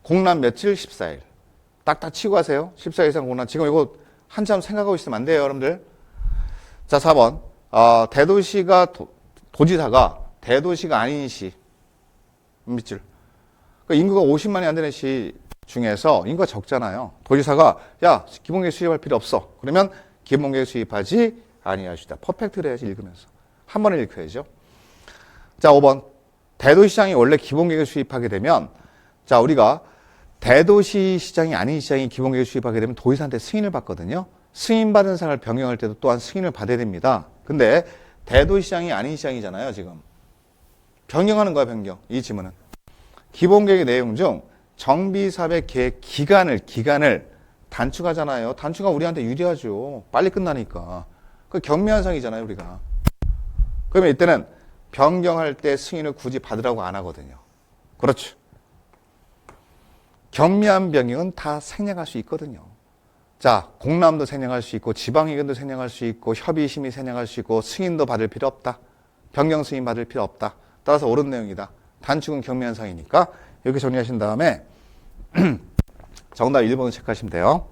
공람 며칠? 14일. 딱딱 치고 가세요. 14일 이상 공람. 지금 이거 한참 생각하고 있으면 안 돼요, 여러분들. 자, 4번. 대도시가, 도지사가 대도시가 아닌 시. 밑줄. 인구가 50만이 안 되는 시 중에서 인구가 적잖아요. 도지사가, 야, 기본계획 수립할 필요 없어. 그러면 기본계획 수립하지 아니하시다. 퍼펙트를 해야지, 읽으면서. 한 번에 읽어야죠. 자, 5번. 대도시장이 원래 기본계획을 수립하게 되면, 자, 우리가 대도시 시장이 아닌 시장이 기본계획을 수립하게 되면 도지사한테 승인을 받거든요. 승인받은 사항을 변경할 때도 또한 승인을 받아야 됩니다. 근데 대도시장이 아닌 시장이잖아요, 지금. 변경하는 거야, 변경. 이 지문은. 기본계획의 내용 중 정비사업의 계획 기간을 단축하잖아요. 단축은 우리한테 유리하죠. 빨리 끝나니까. 그 경미한 상이잖아요, 우리가. 그러면 이때는 변경할 때 승인을 굳이 받으라고 안 하거든요. 그렇죠. 경미한 변경은 다 생략할 수 있거든요. 자, 공람도 생략할 수 있고 지방의견도 생략할 수 있고 협의심의 생략할 수 있고 승인도 받을 필요 없다. 변경 승인 받을 필요 없다. 따라서 옳은 내용이다. 단축은 경미한 상이니까 이렇게 정리하신 다음에 정답 1번을 체크하시면 돼요.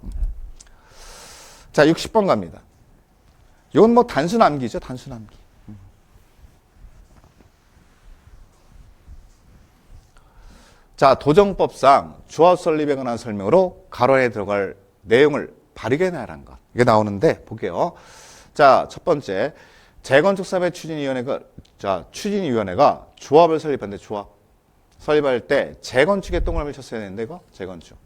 자, 60번 갑니다. 이건 뭐 단순 암기죠. 단순 암기. 자, 도정법상 조합 설립에 관한 설명으로 가로에 들어갈 내용을 바르게 나열한 것. 이게 나오는데 볼게요. 자, 첫 번째. 재건축사업의 추진위원회가 조합을 설립하는데 조합. 설립할 때 재건축에 동그라미 쳤어야 되는데 이거 재건축.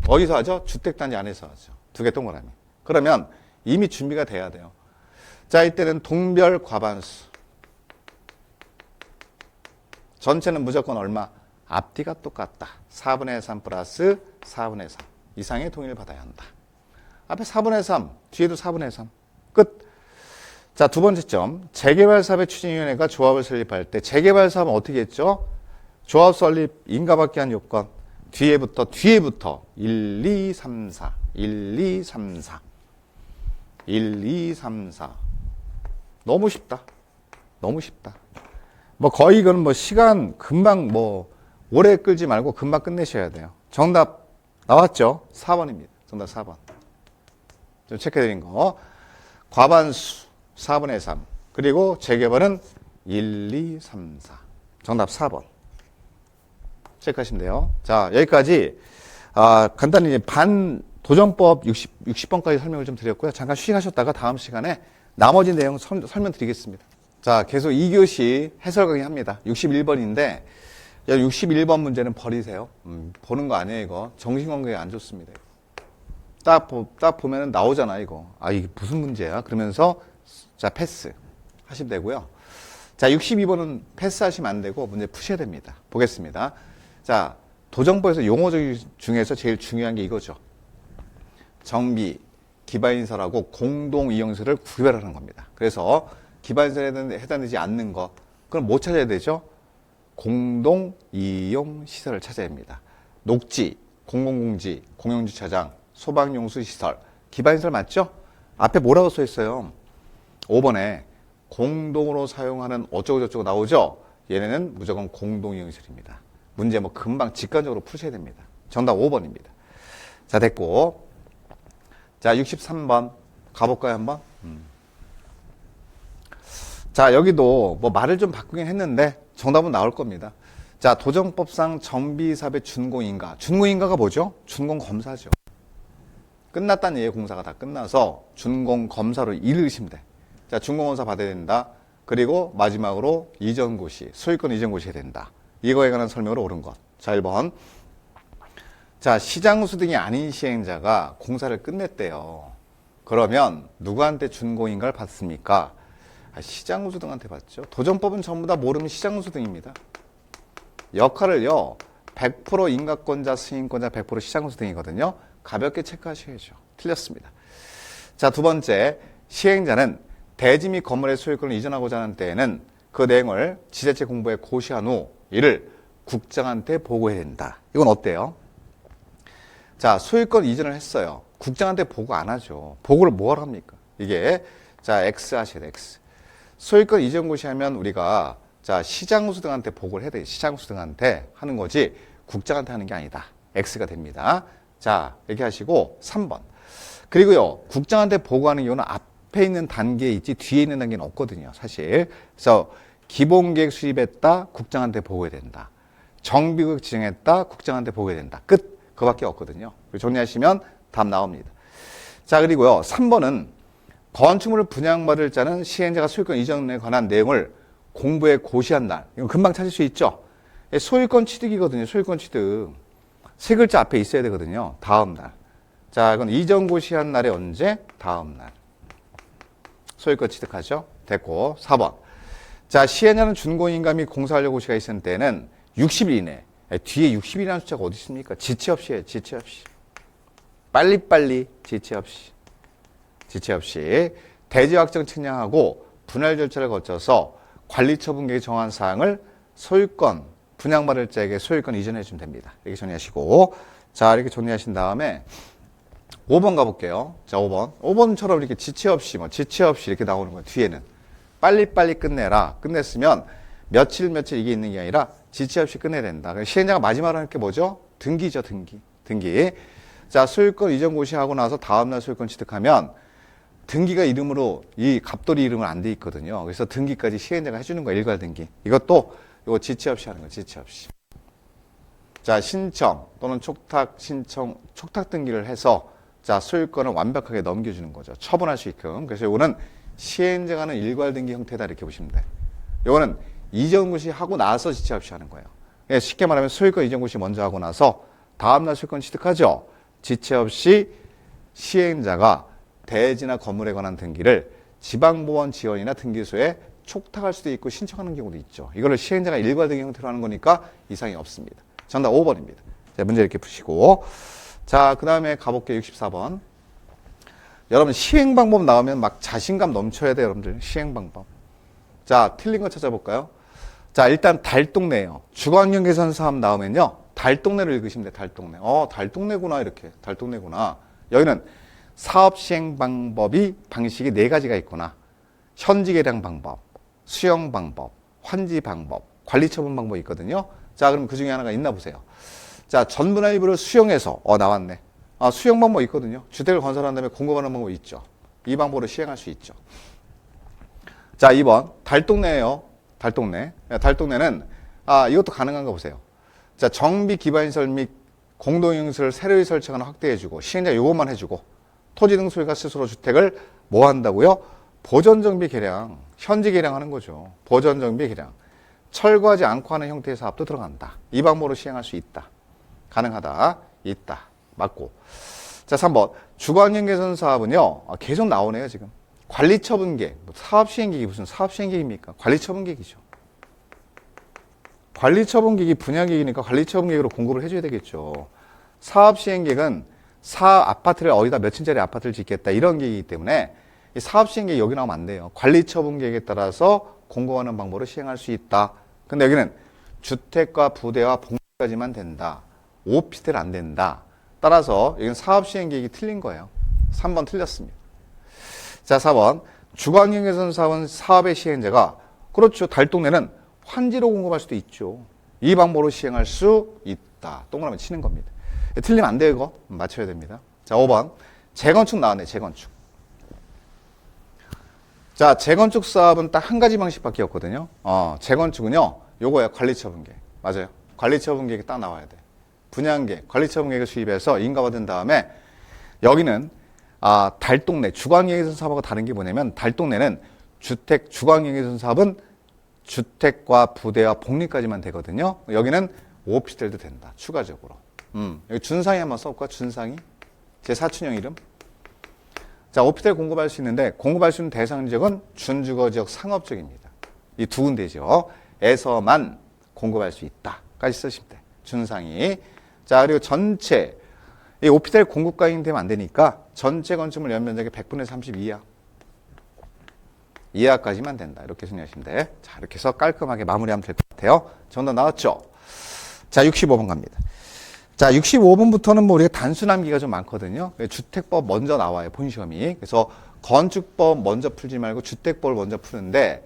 어디서 하죠? 주택단지 안에서 하죠. 두 개 동그라미. 그러면 이미 준비가 돼야 돼요. 자, 이때는 동별 과반수. 전체는 무조건 얼마? 앞뒤가 똑같다. 4분의 3 플러스 4분의 3 이상의 동의를 받아야 한다. 앞에 4분의 3, 뒤에도 4분의 3. 끝. 자, 두 번째 점. 재개발 사업의 추진위원회가 조합을 설립할 때 재개발 사업은 어떻게 했죠? 조합 설립 인가받기 한 요건. 뒤에부터 1, 2, 3, 4. 1, 2, 3, 4. 1, 2, 3, 4. 너무 쉽다. 너무 쉽다. 뭐 거의 이거는 뭐 시간 금방 뭐 오래 끌지 말고 금방 끝내셔야 돼요. 정답 나왔죠? 4번입니다. 정답 4번. 좀 체크해드린 거. 과반수 4분의 3. 그리고 재개발은 1, 2, 3, 4. 정답 4번. 체크하시면 돼요. 자, 여기까지 간단히 이제 반도전법 60번까지 설명을 좀 드렸고요. 잠깐 휴식하셨다가 다음 시간에 나머지 내용 설명드리겠습니다. 자, 계속 2교시 해설 강의 합니다. 61번인데 61번 문제는 버리세요. 보는 거 아니에요, 이거. 정신건강에 안 좋습니다. 딱 보면은 나오잖아, 이거. 아, 이게 무슨 문제야? 그러면서 자, 패스 하시면 되고요. 자, 62번은 패스하시면 안 되고 문제 푸셔야 됩니다. 보겠습니다. 자, 도정법에서 용어 중에서 제일 중요한 게 이거죠. 정비, 기반인설하고 공동이용시설을 구별하는 겁니다. 그래서 기반인설에 해당되지 않는 거, 그럼 뭐 찾아야 되죠? 공동이용시설을 찾아야 합니다. 녹지, 공공공지, 공용주차장, 소방용수시설, 기반인설 맞죠? 앞에 뭐라고 써 있어요? 5번에 공동으로 사용하는 어쩌고저쩌고 나오죠? 얘네는 무조건 공동이용시설입니다. 문제 뭐 금방 직관적으로 푸셔야 됩니다. 정답 5번입니다. 자, 됐고. 자, 63번 가볼까요, 한번? 자, 여기도 뭐 말을 좀 바꾸긴 했는데 정답은 나올 겁니다. 자, 도정법상 정비사업의 준공인가. 준공인가가 뭐죠? 준공검사죠. 끝났다는 얘기예요. 공사가 다 끝나서 준공검사로 이르시면 돼. 자, 준공검사 받아야 된다. 그리고 마지막으로 이전고시, 소유권 이전고시 해야 된다. 이거에 관한 설명으로 옳은 것. 자, 1번. 자, 시장수 등이 아닌 시행자가 공사를 끝냈대요. 그러면 누구한테 준공인가를 받습니까? 시장수 등한테 받죠. 도정법은 전부 다 모르면 시장수 등입니다. 역할을요, 100% 인가권자, 승인권자, 100% 시장수 등이거든요. 가볍게 체크하셔야죠. 틀렸습니다. 자, 두 번째. 시행자는 대지 및 건물의 소유권을 이전하고자 하는 때에는 그 내용을 지자체 공부에 고시한 후 이를 국장한테 보고해야 된다. 이건 어때요? 자, 소유권 이전을 했어요. 국장한테 보고 안 하죠. 보고를 뭐하러 합니까? 이게, 자, X 하셔야 돼, X. 소유권 이전 고시하면 우리가, 자, 시장수 등한테 보고를 해야 돼. 시장수 등한테 하는 거지, 국장한테 하는 게 아니다. X가 됩니다. 자, 이렇게 하시고, 3번. 그리고요, 국장한테 보고하는 경우는 앞에 있는 단계에 있지, 뒤에 있는 단계는 없거든요, 사실. 그래서, 기본계획 수립했다, 국장한테 보고해야 된다. 정비구역 지정했다, 국장한테 보고해야 된다. 끝. 그거밖에 없거든요. 정리하시면 답 나옵니다. 자, 그리고요, 3번은 건축물을 분양받을 자는 시행자가 소유권 이전에 관한 내용을 공부에 고시한 날. 이건 금방 찾을 수 있죠. 소유권 취득이거든요. 소유권 취득. 세 글자 앞에 있어야 되거든요. 다음 날. 자, 이건 이전 고시한 날에 언제? 다음 날. 소유권 취득하죠. 됐고. 4번. 자, 시행자는 준공인가 및 공사하려고 고시가 있을 때는 60일 이내. 뒤에 60이라는 숫자가 어디 있습니까? 지체 없이 해요. 지체 없이. 빨리빨리 지체 없이. 지체 없이. 대지 확정 측량하고 분할 절차를 거쳐서 관리처분 계획 정한 사항을 소유권, 분양받을 자에게 소유권 이전해 주면 됩니다. 이렇게 정리하시고. 자, 이렇게 정리하신 다음에 5번 가볼게요. 자, 5번. 5번처럼 이렇게 지체 없이, 지체 없이 이렇게 나오는 거예요. 뒤에는. 빨리빨리 끝내라. 끝냈으면 며칠 이게 있는 게 아니라 지체 없이 끝내야 된다. 시행자가 마지막으로 할 게 뭐죠? 등기죠, 등기. 등기. 자, 소유권 이전 고시하고 나서 다음날 소유권 취득하면 등기가 이름으로, 이 갑돌이 이름은 안 돼 있거든요. 그래서 등기까지 시행자가 해주는 거예요, 일괄 등기. 이것도 이거 지체 없이 하는 거예요, 지체 없이. 자, 신청 또는 촉탁 신청, 촉탁 등기를 해서 자, 소유권을 완벽하게 넘겨주는 거죠. 처분할 수 있게끔. 그래서 이거는 시행자가 하는 일괄 등기 형태다 이렇게 보시면 돼요. 이거는 이전 고시 하고 나서 지체 없이 하는 거예요. 쉽게 말하면 소유권 이전 고시 먼저 하고 나서 다음날 소유권 취득하죠. 지체 없이 시행자가 대지나 건물에 관한 등기를 지방보원 지원이나 등기소에 촉탁할 수도 있고 신청하는 경우도 있죠. 이거를 시행자가 일괄 등기 형태로 하는 거니까 이상이 없습니다. 정답 5번입니다. 자, 문제 이렇게 푸시고. 자, 그 다음에 가볼게요. 64번. 여러분 시행 방법 나오면 막 자신감 넘쳐야 돼요, 여러분들. 시행 방법. 자, 틀린 거 찾아볼까요? 자, 일단 달동네예요. 주거환경 개선 사업 나오면요. 달동네를 읽으시면 돼요. 달동네. 달동네구나 이렇게. 달동네구나. 여기는 사업 시행 방법이 방식이 4가지가 있구나. 현지 계량 방법, 수용 방법, 환지 방법, 관리 처분 방법이 있거든요. 자, 그럼 그 중에 하나가 있나 보세요. 자, 전부나 일부를 수용해서 나왔네. 수용 방법 있거든요. 주택을 건설한 다음에 공급하는 방법 있죠. 이 방법으로 시행할 수 있죠. 자, 2번 달동네예요. 달동네. 달동네는 이것도 가능한가 보세요. 자, 정비 기반시설 및 공동용시설 새로이 설치하거나 확대해주고 시행자 요것만 해주고 토지 등 소유가 스스로 주택을 뭐 한다고요? 보전정비 개량, 현지 개량하는 거죠. 보전정비 개량. 철거하지 않고 하는 형태의 사업도 들어간다. 이 방법으로 시행할 수 있다. 가능하다. 있다. 맞고. 자, 3번 주거환경 개선 사업은요. 계속 나오네요 지금. 관리처분계획. 사업시행계획이 무슨 사업시행계획입니까? 관리처분계획이죠. 관리처분계획이 분양계획이니까 관리처분계획으로 공급을 해줘야 되겠죠. 사업시행계획은 아파트를 어디다 몇 층짜리 아파트를 짓겠다 이런 계획이기 때문에 이 사업시행계획 여기 나오면 안 돼요. 관리처분계획에 따라서 공급하는 방법으로 시행할 수 있다. 근데 여기는 주택과 부대와 복리까지만 된다. 오피스텔 안 된다. 따라서 여기는 사업시행계획이 틀린 거예요. 3번 틀렸습니다. 자, 4번 주거환경 개선 사업은 사업의 시행자가 그렇죠. 달동네는 환지로 공급할 수도 있죠. 이 방법으로 시행할 수 있다. 동그라미 치는 겁니다. 틀리면 안 돼요. 이거 맞춰야 됩니다. 자, 5번 재건축 나왔네. 재건축. 자, 재건축 사업은 딱 한 가지 방식밖에 없거든요. 재건축은요. 요거야. 관리처분계획. 맞아요. 관리처분계획이 딱 나와야 돼. 분양계획, 관리처분계획을 수립해서 인가받은 다음에 여기는 달동네, 주거환경개선 사업하고 다른 게 뭐냐면 달동네는 주거환경개선 사업은 주택과 부대와 복리까지만 되거든요. 여기는 오피스텔도 된다. 추가적으로. 여기 준상이 한번 써볼까? 준상이. 제 사촌형 이름. 자, 오피스텔 공급할 수 있는데 공급할 수 있는 대상 지역은 준주거지역 상업지역입니다. 이 두 군데죠. 에서만 공급할 수 있다까지 쓰시면 돼. 준상이. 자, 그리고 전체 이 오피스텔 공급 가격이 되면 안 되니까 전체 건축물 연면적의 100분의 30 이하. 이하까지만 된다. 이렇게 정리하시면 돼. 자, 이렇게 해서 깔끔하게 마무리하면 될 것 같아요. 정답 나왔죠? 자, 65번 갑니다. 자, 65번부터는 뭐 우리가 단순함기가 좀 많거든요. 주택법 먼저 나와요. 본시험이. 그래서 건축법 먼저 풀지 말고 주택법을 먼저 푸는데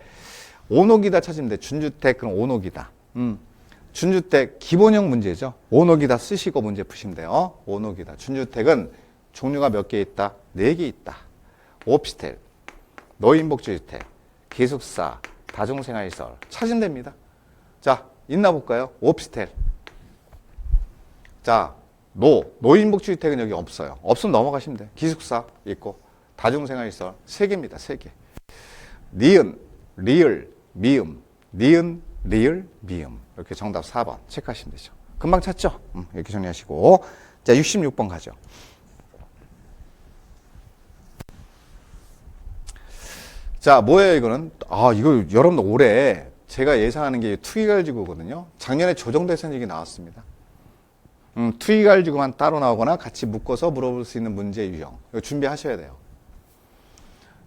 온옥이다 찾으면 돼. 준주택 그럼 온옥이다. 준주택 기본형 문제죠. 온옥이다 쓰시고 문제 푸시면 돼요. 온옥이다. 준주택은 종류가 몇 개 있다? 4개 있다. 오피스텔, 노인복지주택, 기숙사, 다중생활시설 찾으면 됩니다. 자, 있나 볼까요? 오피스텔. 자, 노인복지주택은 여기 없어요. 없으면 넘어가시면 돼요. 기숙사 있고 다중생활시설 3개입니다. 3개. 니은, 리을, 미음, 니은, 리을, 미음. 이렇게 정답 4번 체크하시면 되죠. 금방 찾죠? 이렇게 정리하시고. 자, 66번 가죠. 자, 뭐예요, 이거는? 이거 여러분들 올해 제가 예상하는 게 투기가지구거든요. 작년에 조정대상직이 나왔습니다. 투기가지구만 따로 나오거나 같이 묶어서 물어볼 수 있는 문제 유형. 이거 준비하셔야 돼요.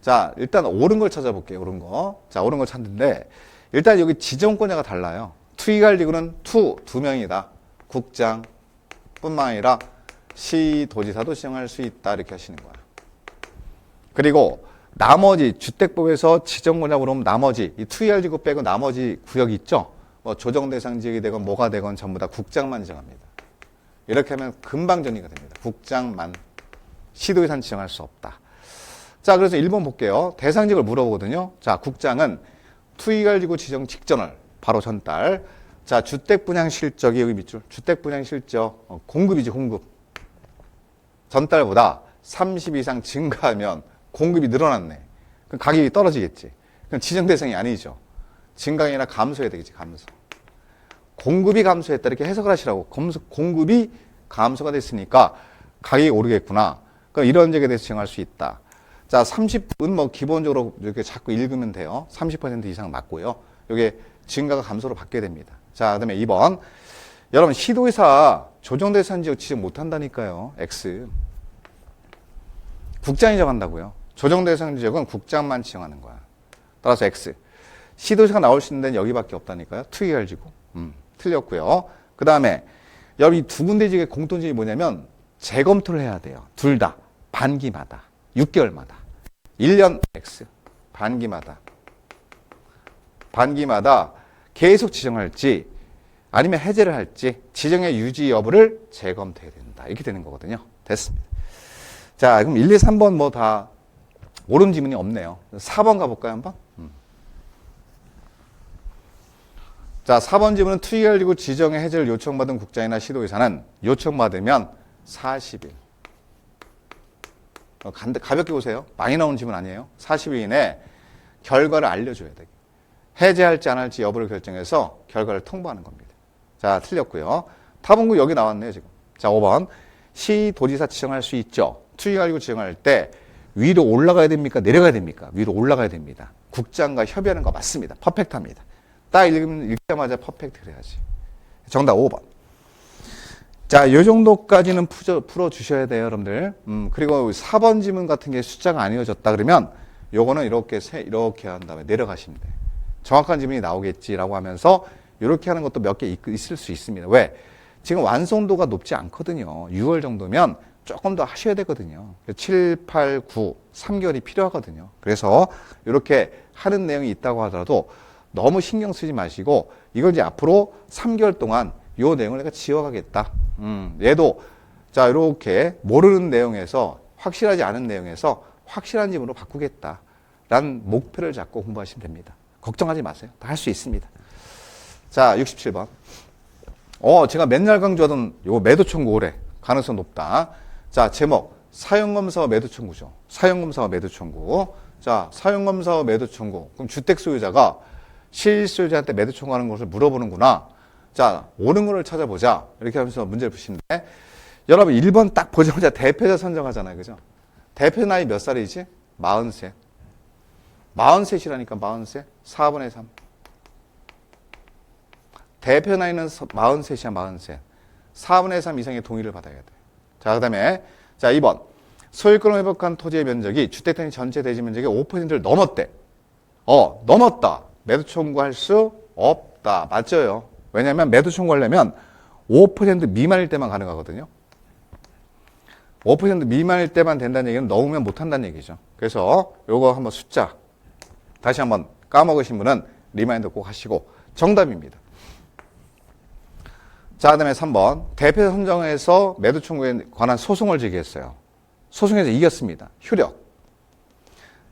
자, 일단 옳은 걸 찾아볼게요. 옳은 거. 자, 옳은 걸 찾는데 일단 여기 지정권자가 달라요. 투기관리구는 두 명이다. 국장 뿐만 아니라 시도지사도 지정할 수 있다. 이렇게 하시는 거야. 그리고 나머지 주택법에서 지정권자 물어보면 나머지 이 투기관리구 빼고 나머지 구역이 있죠. 뭐 조정대상 지역이 되건 뭐가 되건 전부 다 국장만 지정합니다. 이렇게 하면 금방 정리가 됩니다. 국장만. 시도지사는 지정할 수 없다. 자, 그래서 1번 볼게요. 대상지역을 물어보거든요. 자, 국장은 투기관리구 지정 직전월 바로 전달. 자, 주택분양 실적이 여기 밑줄. 주택분양 실적 공급이지 공급. 전달보다 30 이상 증가하면 공급이 늘어났네. 그럼 가격이 떨어지겠지. 그럼 지정 대상이 아니죠. 증가가 아니라 감소해야 되겠지. 감소. 공급이 감소했다 이렇게 해석을 하시라고. 공급이 감소가 됐으니까 가격이 오르겠구나. 그럼 이런 적에 대해서 정할 수 있다. 자, 30은 뭐 기본적으로 이렇게 자꾸 읽으면 돼요. 30% 이상 맞고요. 이게 증가가 감소로 바뀌게 됩니다. 자, 그다음에 2번. 여러분 시도의사 조정대상 지역 지정 못한다니까요. X. 국장이 정한다고요. 조정 대상 지역은 국장만 지정하는 거야. 따라서 X. 시도지가 나올 수 있는 데는 여기밖에 없다니까요. 2ER지구. 틀렸고요. 그 다음에 여기 두 군데 지역의 공통점이 뭐냐면 재검토를 해야 돼요. 둘 다. 반기마다. 6개월마다. 1년 X. 반기마다. 반기마다 계속 지정할지 아니면 해제를 할지 지정의 유지 여부를 재검토해야 된다. 이렇게 되는 거거든요. 됐습니다. 자, 그럼 1, 2, 3번 뭐 다 옳은 지문이 없네요. 4번 가볼까요, 한번? 자, 4번 지문은 투기관리구 지정의 해제를 요청받은 국장이나 시도의사는 요청받으면 40일. 가볍게 보세요. 많이 나오는 지문 아니에요. 40일 이내에 결과를 알려줘야 돼. 해제할지 안 할지 여부를 결정해서 결과를 통보하는 겁니다. 자, 틀렸고요. 타본구 여기 나왔네요, 지금. 자, 5번. 시도지사 지정할 수 있죠. 투기관리구 지정할 때 위로 올라가야 됩니까? 내려가야 됩니까? 위로 올라가야 됩니다. 국장과 협의하는 거 맞습니다. 퍼펙트합니다. 딱 읽자마자 퍼펙트를 해야지. 정답 5번. 자, 이 정도까지는 풀어주셔야 돼요, 여러분들. 그리고 4번 지문 같은 게 숫자가 안 이어졌다 그러면 요거는 이렇게 한 다음에 내려가시면 돼요. 정확한 지문이 나오겠지라고 하면서 이렇게 하는 것도 몇 개 있을 수 있습니다. 왜? 지금 완성도가 높지 않거든요. 6월 정도면 조금 더 하셔야 되거든요. 7, 8, 9, 3개월이 필요하거든요. 그래서 이렇게 하는 내용이 있다고 하더라도 너무 신경 쓰지 마시고 이걸 이제 앞으로 3개월 동안 이 내용을 내가 지워가겠다. 얘도 자 이렇게 모르는 내용에서 확실하지 않은 내용에서 확실한 지문으로 바꾸겠다. 라는 목표를 잡고 공부하시면 됩니다. 걱정하지 마세요. 다 할 수 있습니다. 자, 67번. 제가 맨날 강조하던 요 매도 청구 올해 가능성 높다. 자, 제목 사용검사와 매도 청구죠. 사용검사와 매도 청구. 자, 사용검사와 매도 청구. 그럼 주택 소유자가 실소유자한테 매도 청구하는 것을 물어보는구나. 자, 옳은 거를 찾아보자. 이렇게 하면서 문제를 푸시는데 여러분 1번 딱 보자마자 대표자 선정하잖아요. 그죠? 대표 나이 몇 살이지? 43. 43이라니까 43. 4분의 3. 대표 나이는 43이야 43. 4분의 3 이상의 동의를 받아야 돼. 자, 그 다음에 자 2번. 소유권을 회복한 토지의 면적이 주택단지 전체 대지 면적의 5%를 넘었대. 넘었다. 매도 청구할 수 없다. 맞죠? 왜냐하면 매도 청구하려면 5% 미만일 때만 가능하거든요. 5% 미만일 때만 된다는 얘기는 넘으면 못한다는 얘기죠. 그래서 요거 한번 숫자 다시 한번 까먹으신 분은 리마인드 꼭 하시고 정답입니다. 자, 그 다음에 3번. 대표자 선정에서 매도 청구에 관한 소송을 제기했어요. 소송에서 이겼습니다. 효력.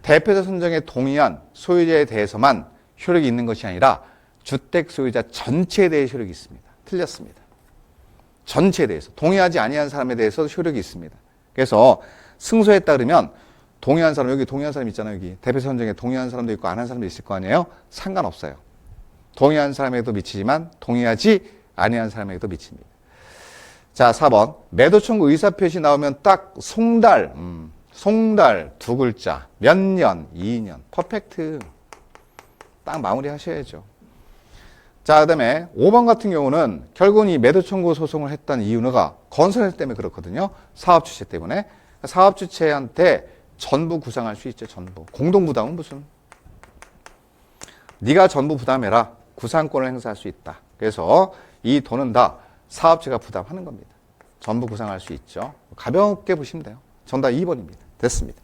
대표자 선정에 동의한 소유자에 대해서만 효력이 있는 것이 아니라 주택 소유자 전체에 대해 효력이 있습니다. 틀렸습니다. 전체에 대해서. 동의하지 아니한 사람에 대해서 효력이 있습니다. 그래서 승소했다 그러면 동의한 사람, 여기 동의한 사람 있잖아요. 여기 대표자 선정에 동의한 사람도 있고 안 한 사람도 있을 거 아니에요. 상관없어요. 동의한 사람에게도 미치지만 동의하지 아니한 사람에게도 미칩니다. 자, 4번. 매도 청구 의사표시 나오면 딱 송달. 송달 두 글자. 몇 년? 2년. 퍼펙트. 딱 마무리 하셔야죠. 자, 그 다음에 5번 같은 경우는 결국은 이 매도 청구 소송을 했던 이유가 건설회 때문에 그렇거든요. 사업 주체 때문에. 사업 주체한테 전부 구상할 수 있죠. 전부. 공동 부담은 무슨? 네가 전부 부담해라. 구상권을 행사할 수 있다. 그래서 이 돈은 다 사업체가 부담하는 겁니다. 전부 구상할 수 있죠. 가볍게 보시면 돼요. 정답 2번입니다. 됐습니다.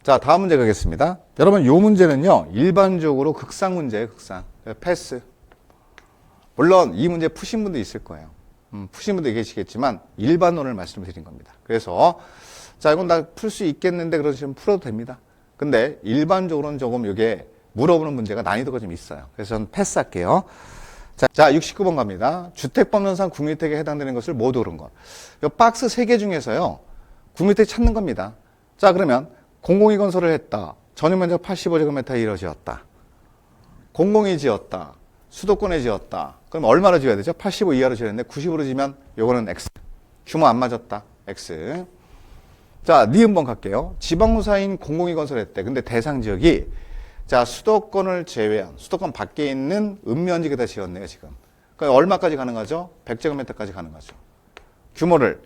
자, 다음 문제 가겠습니다. 여러분, 이 문제는요, 일반적으로 극상 문제예요, 극상. 패스. 물론 이 문제 푸신 분도 있을 거예요. 푸신 분도 계시겠지만 일반론을 말씀드린 겁니다. 그래서 자, 이건 나 풀 수 있겠는데 그러시면 풀어도 됩니다. 근데 일반적으로는 조금 이게 물어보는 문제가 난이도가 좀 있어요. 그래서 저는 패스할게요. 자, 69번 갑니다. 주택법령상 국민주택에 해당되는 것을 모두 옳은 것. 이 박스 3개 중에서요, 국민주택 찾는 겁니다. 자, 그러면 공공이 건설을 했다. 전용면적 85제곱미터 이루어지었다. 공공이 지었다. 수도권에 지었다. 그럼 얼마로 지어야 되죠? 85 이하로 지어야 되는데 90으로 지면 요거는 X. 규모 안 맞았다. X. 자, 니은번 갈게요. 지방무사인 공공이 건설했대. 근데 대상 지역이 자, 수도권을 제외한 수도권 밖에 있는 읍면지역에다 지었네요, 지금. 그러니까 얼마까지 가능하죠? 100제곱미터까지 가능하죠. 규모를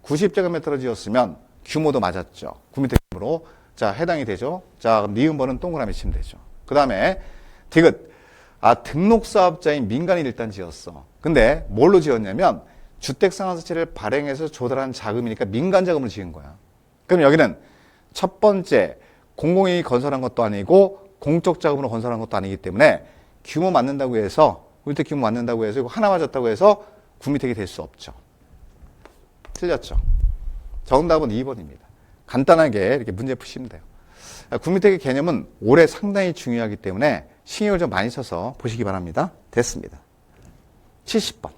90제곱미터로 지었으면 규모도 맞았죠. 9m 규모로. 자, 해당이 되죠. 자, 니은번은 동그라미 치면 되죠. 그 다음에 디귿. 등록사업자인 민간인 일단 지었어. 근데 뭘로 지었냐면 주택상한세제를 발행해서 조달한 자금이니까 민간 자금을 지은 거야. 그럼 여기는 첫 번째 공공이 건설한 것도 아니고 공적 자금으로 건설한 것도 아니기 때문에 규모 맞는다고 해서 우주택 규모 맞는다고 해서 이거 하나 맞았다고 해서 구미택이 될 수 없죠. 틀렸죠. 정답은 2번입니다. 간단하게 이렇게 문제 푸시면 돼요. 구미택의 개념은 올해 상당히 중요하기 때문에 신경을 좀 많이 써서 보시기 바랍니다. 됐습니다. 70번.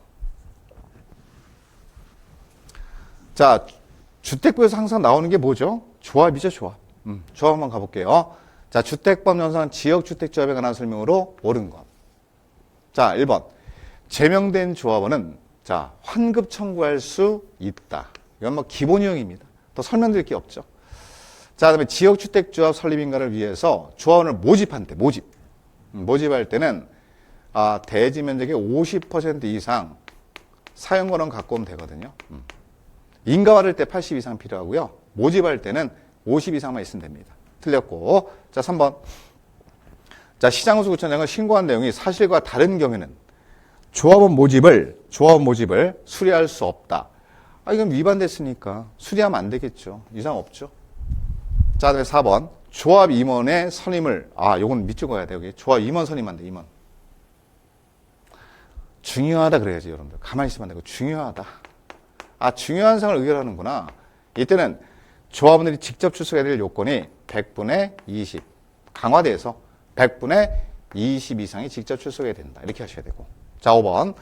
자, 주택부에서 항상 나오는 게 뭐죠? 조합이죠, 조합. 조합 한번 가볼게요. 자, 주택법 연산 지역주택조합에 관한 설명으로 옳은 것. 자, 1번. 제명된 조합원은 자, 환급 청구할 수 있다. 이건 뭐 기본 유형입니다. 더 설명드릴 게 없죠. 자, 그다음에 지역주택조합 설립인가를 위해서 조합원을 모집할 때는 대지 면적의 50% 이상 사용권은 갖고 오면 되거든요. 인가받을 때 80 이상 필요하고요. 모집할 때는 50 이상만 있으면 됩니다. 틀렸고. 자, 3번. 자, 시장호수 구청장은 신고한 내용이 사실과 다른 경우에는 조합원 모집을 수리할 수 없다. 이건 위반됐으니까 수리하면 안 되겠죠. 이상 없죠. 자, 그다음에 4번. 조합 임원의 선임을, 요건 밑줄 그어야 돼요. 여기. 조합 임원 선임한다, 임원. 중요하다 그래야지, 여러분들. 가만히 있으면 안 되고, 중요하다. 중요한 사항을 의결하는구나. 이때는 조합원들이 직접 출석해야 될 요건이 100분의 20. 강화돼서 100분의 20 이상이 직접 출석해야 된다. 이렇게 하셔야 되고. 자, 5번.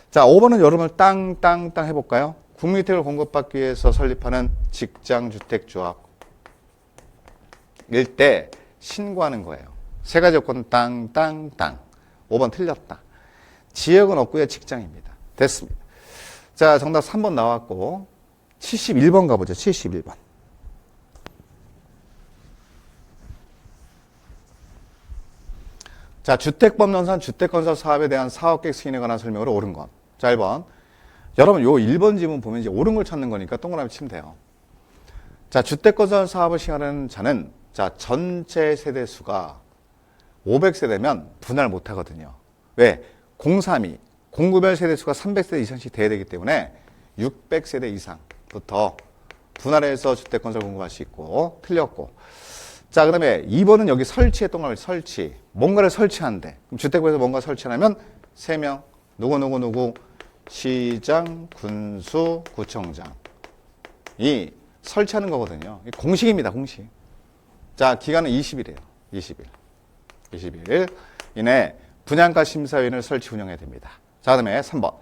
자, 5번은 여러분을 땅 해볼까요? 국민주택을 공급받기 위해서 설립하는 직장주택조합. 일 때 신고하는 거예요. 세 가지 요건 땅. 5번 틀렸다. 지역은 없고요. 직장입니다. 됐습니다. 자, 정답 3번 나왔고 71번 가보죠. 71번. 자, 주택법연산 주택건설 사업에 대한 사업계획 승인에 관한 설명으로 옳은 것. 자, 1번. 여러분, 요 1번 지문 보면 이제 옳은 걸 찾는 거니까 동그라미 치면 돼요. 자, 주택건설 사업을 시행하는 자는 자, 전체 세대 수가 500세대면 분할 못 하거든요. 왜? 032. 공구별 세대 수가 300세대 이상씩 돼야 되기 때문에 600세대 이상부터 분할해서 주택건설 공급할 수 있고, 틀렸고. 자, 그 다음에 2번은 여기 설치에 동그라미 설치. 뭔가를 설치한대. 그럼 주택부에서 뭔가 설치하면 3명. 누구. 시장, 군수, 구청장이 설치하는 거거든요. 공식입니다, 공식. 자, 기간은 20일이에요. 20일 이내 분양가 심사위원을 설치 운영해야 됩니다. 자, 그 다음에 3번.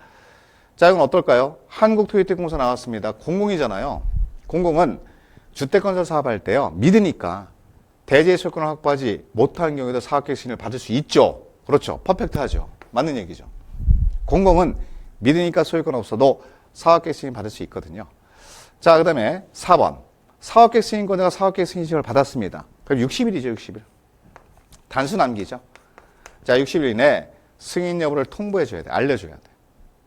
자, 이건 어떨까요? 한국토지택공사 나왔습니다. 공공이잖아요. 공공은 주택건설 사업할 때요. 믿으니까 대지의 소유권을 확보하지 못하는 경우에도 사업계획 승인을 받을 수 있죠. 그렇죠. 퍼펙트하죠. 맞는 얘기죠. 공공은 믿으니까 소유권 없어도 사업계획 승인 받을 수 있거든요. 자, 그 다음에 4번. 사업계획 승인권자가 사업계획 승인 지시를 받았습니다. 그럼 60일이죠, 60일. 단수 남기죠. 자, 60일 이내에 승인 여부를 통보해줘야 돼. 알려줘야 돼.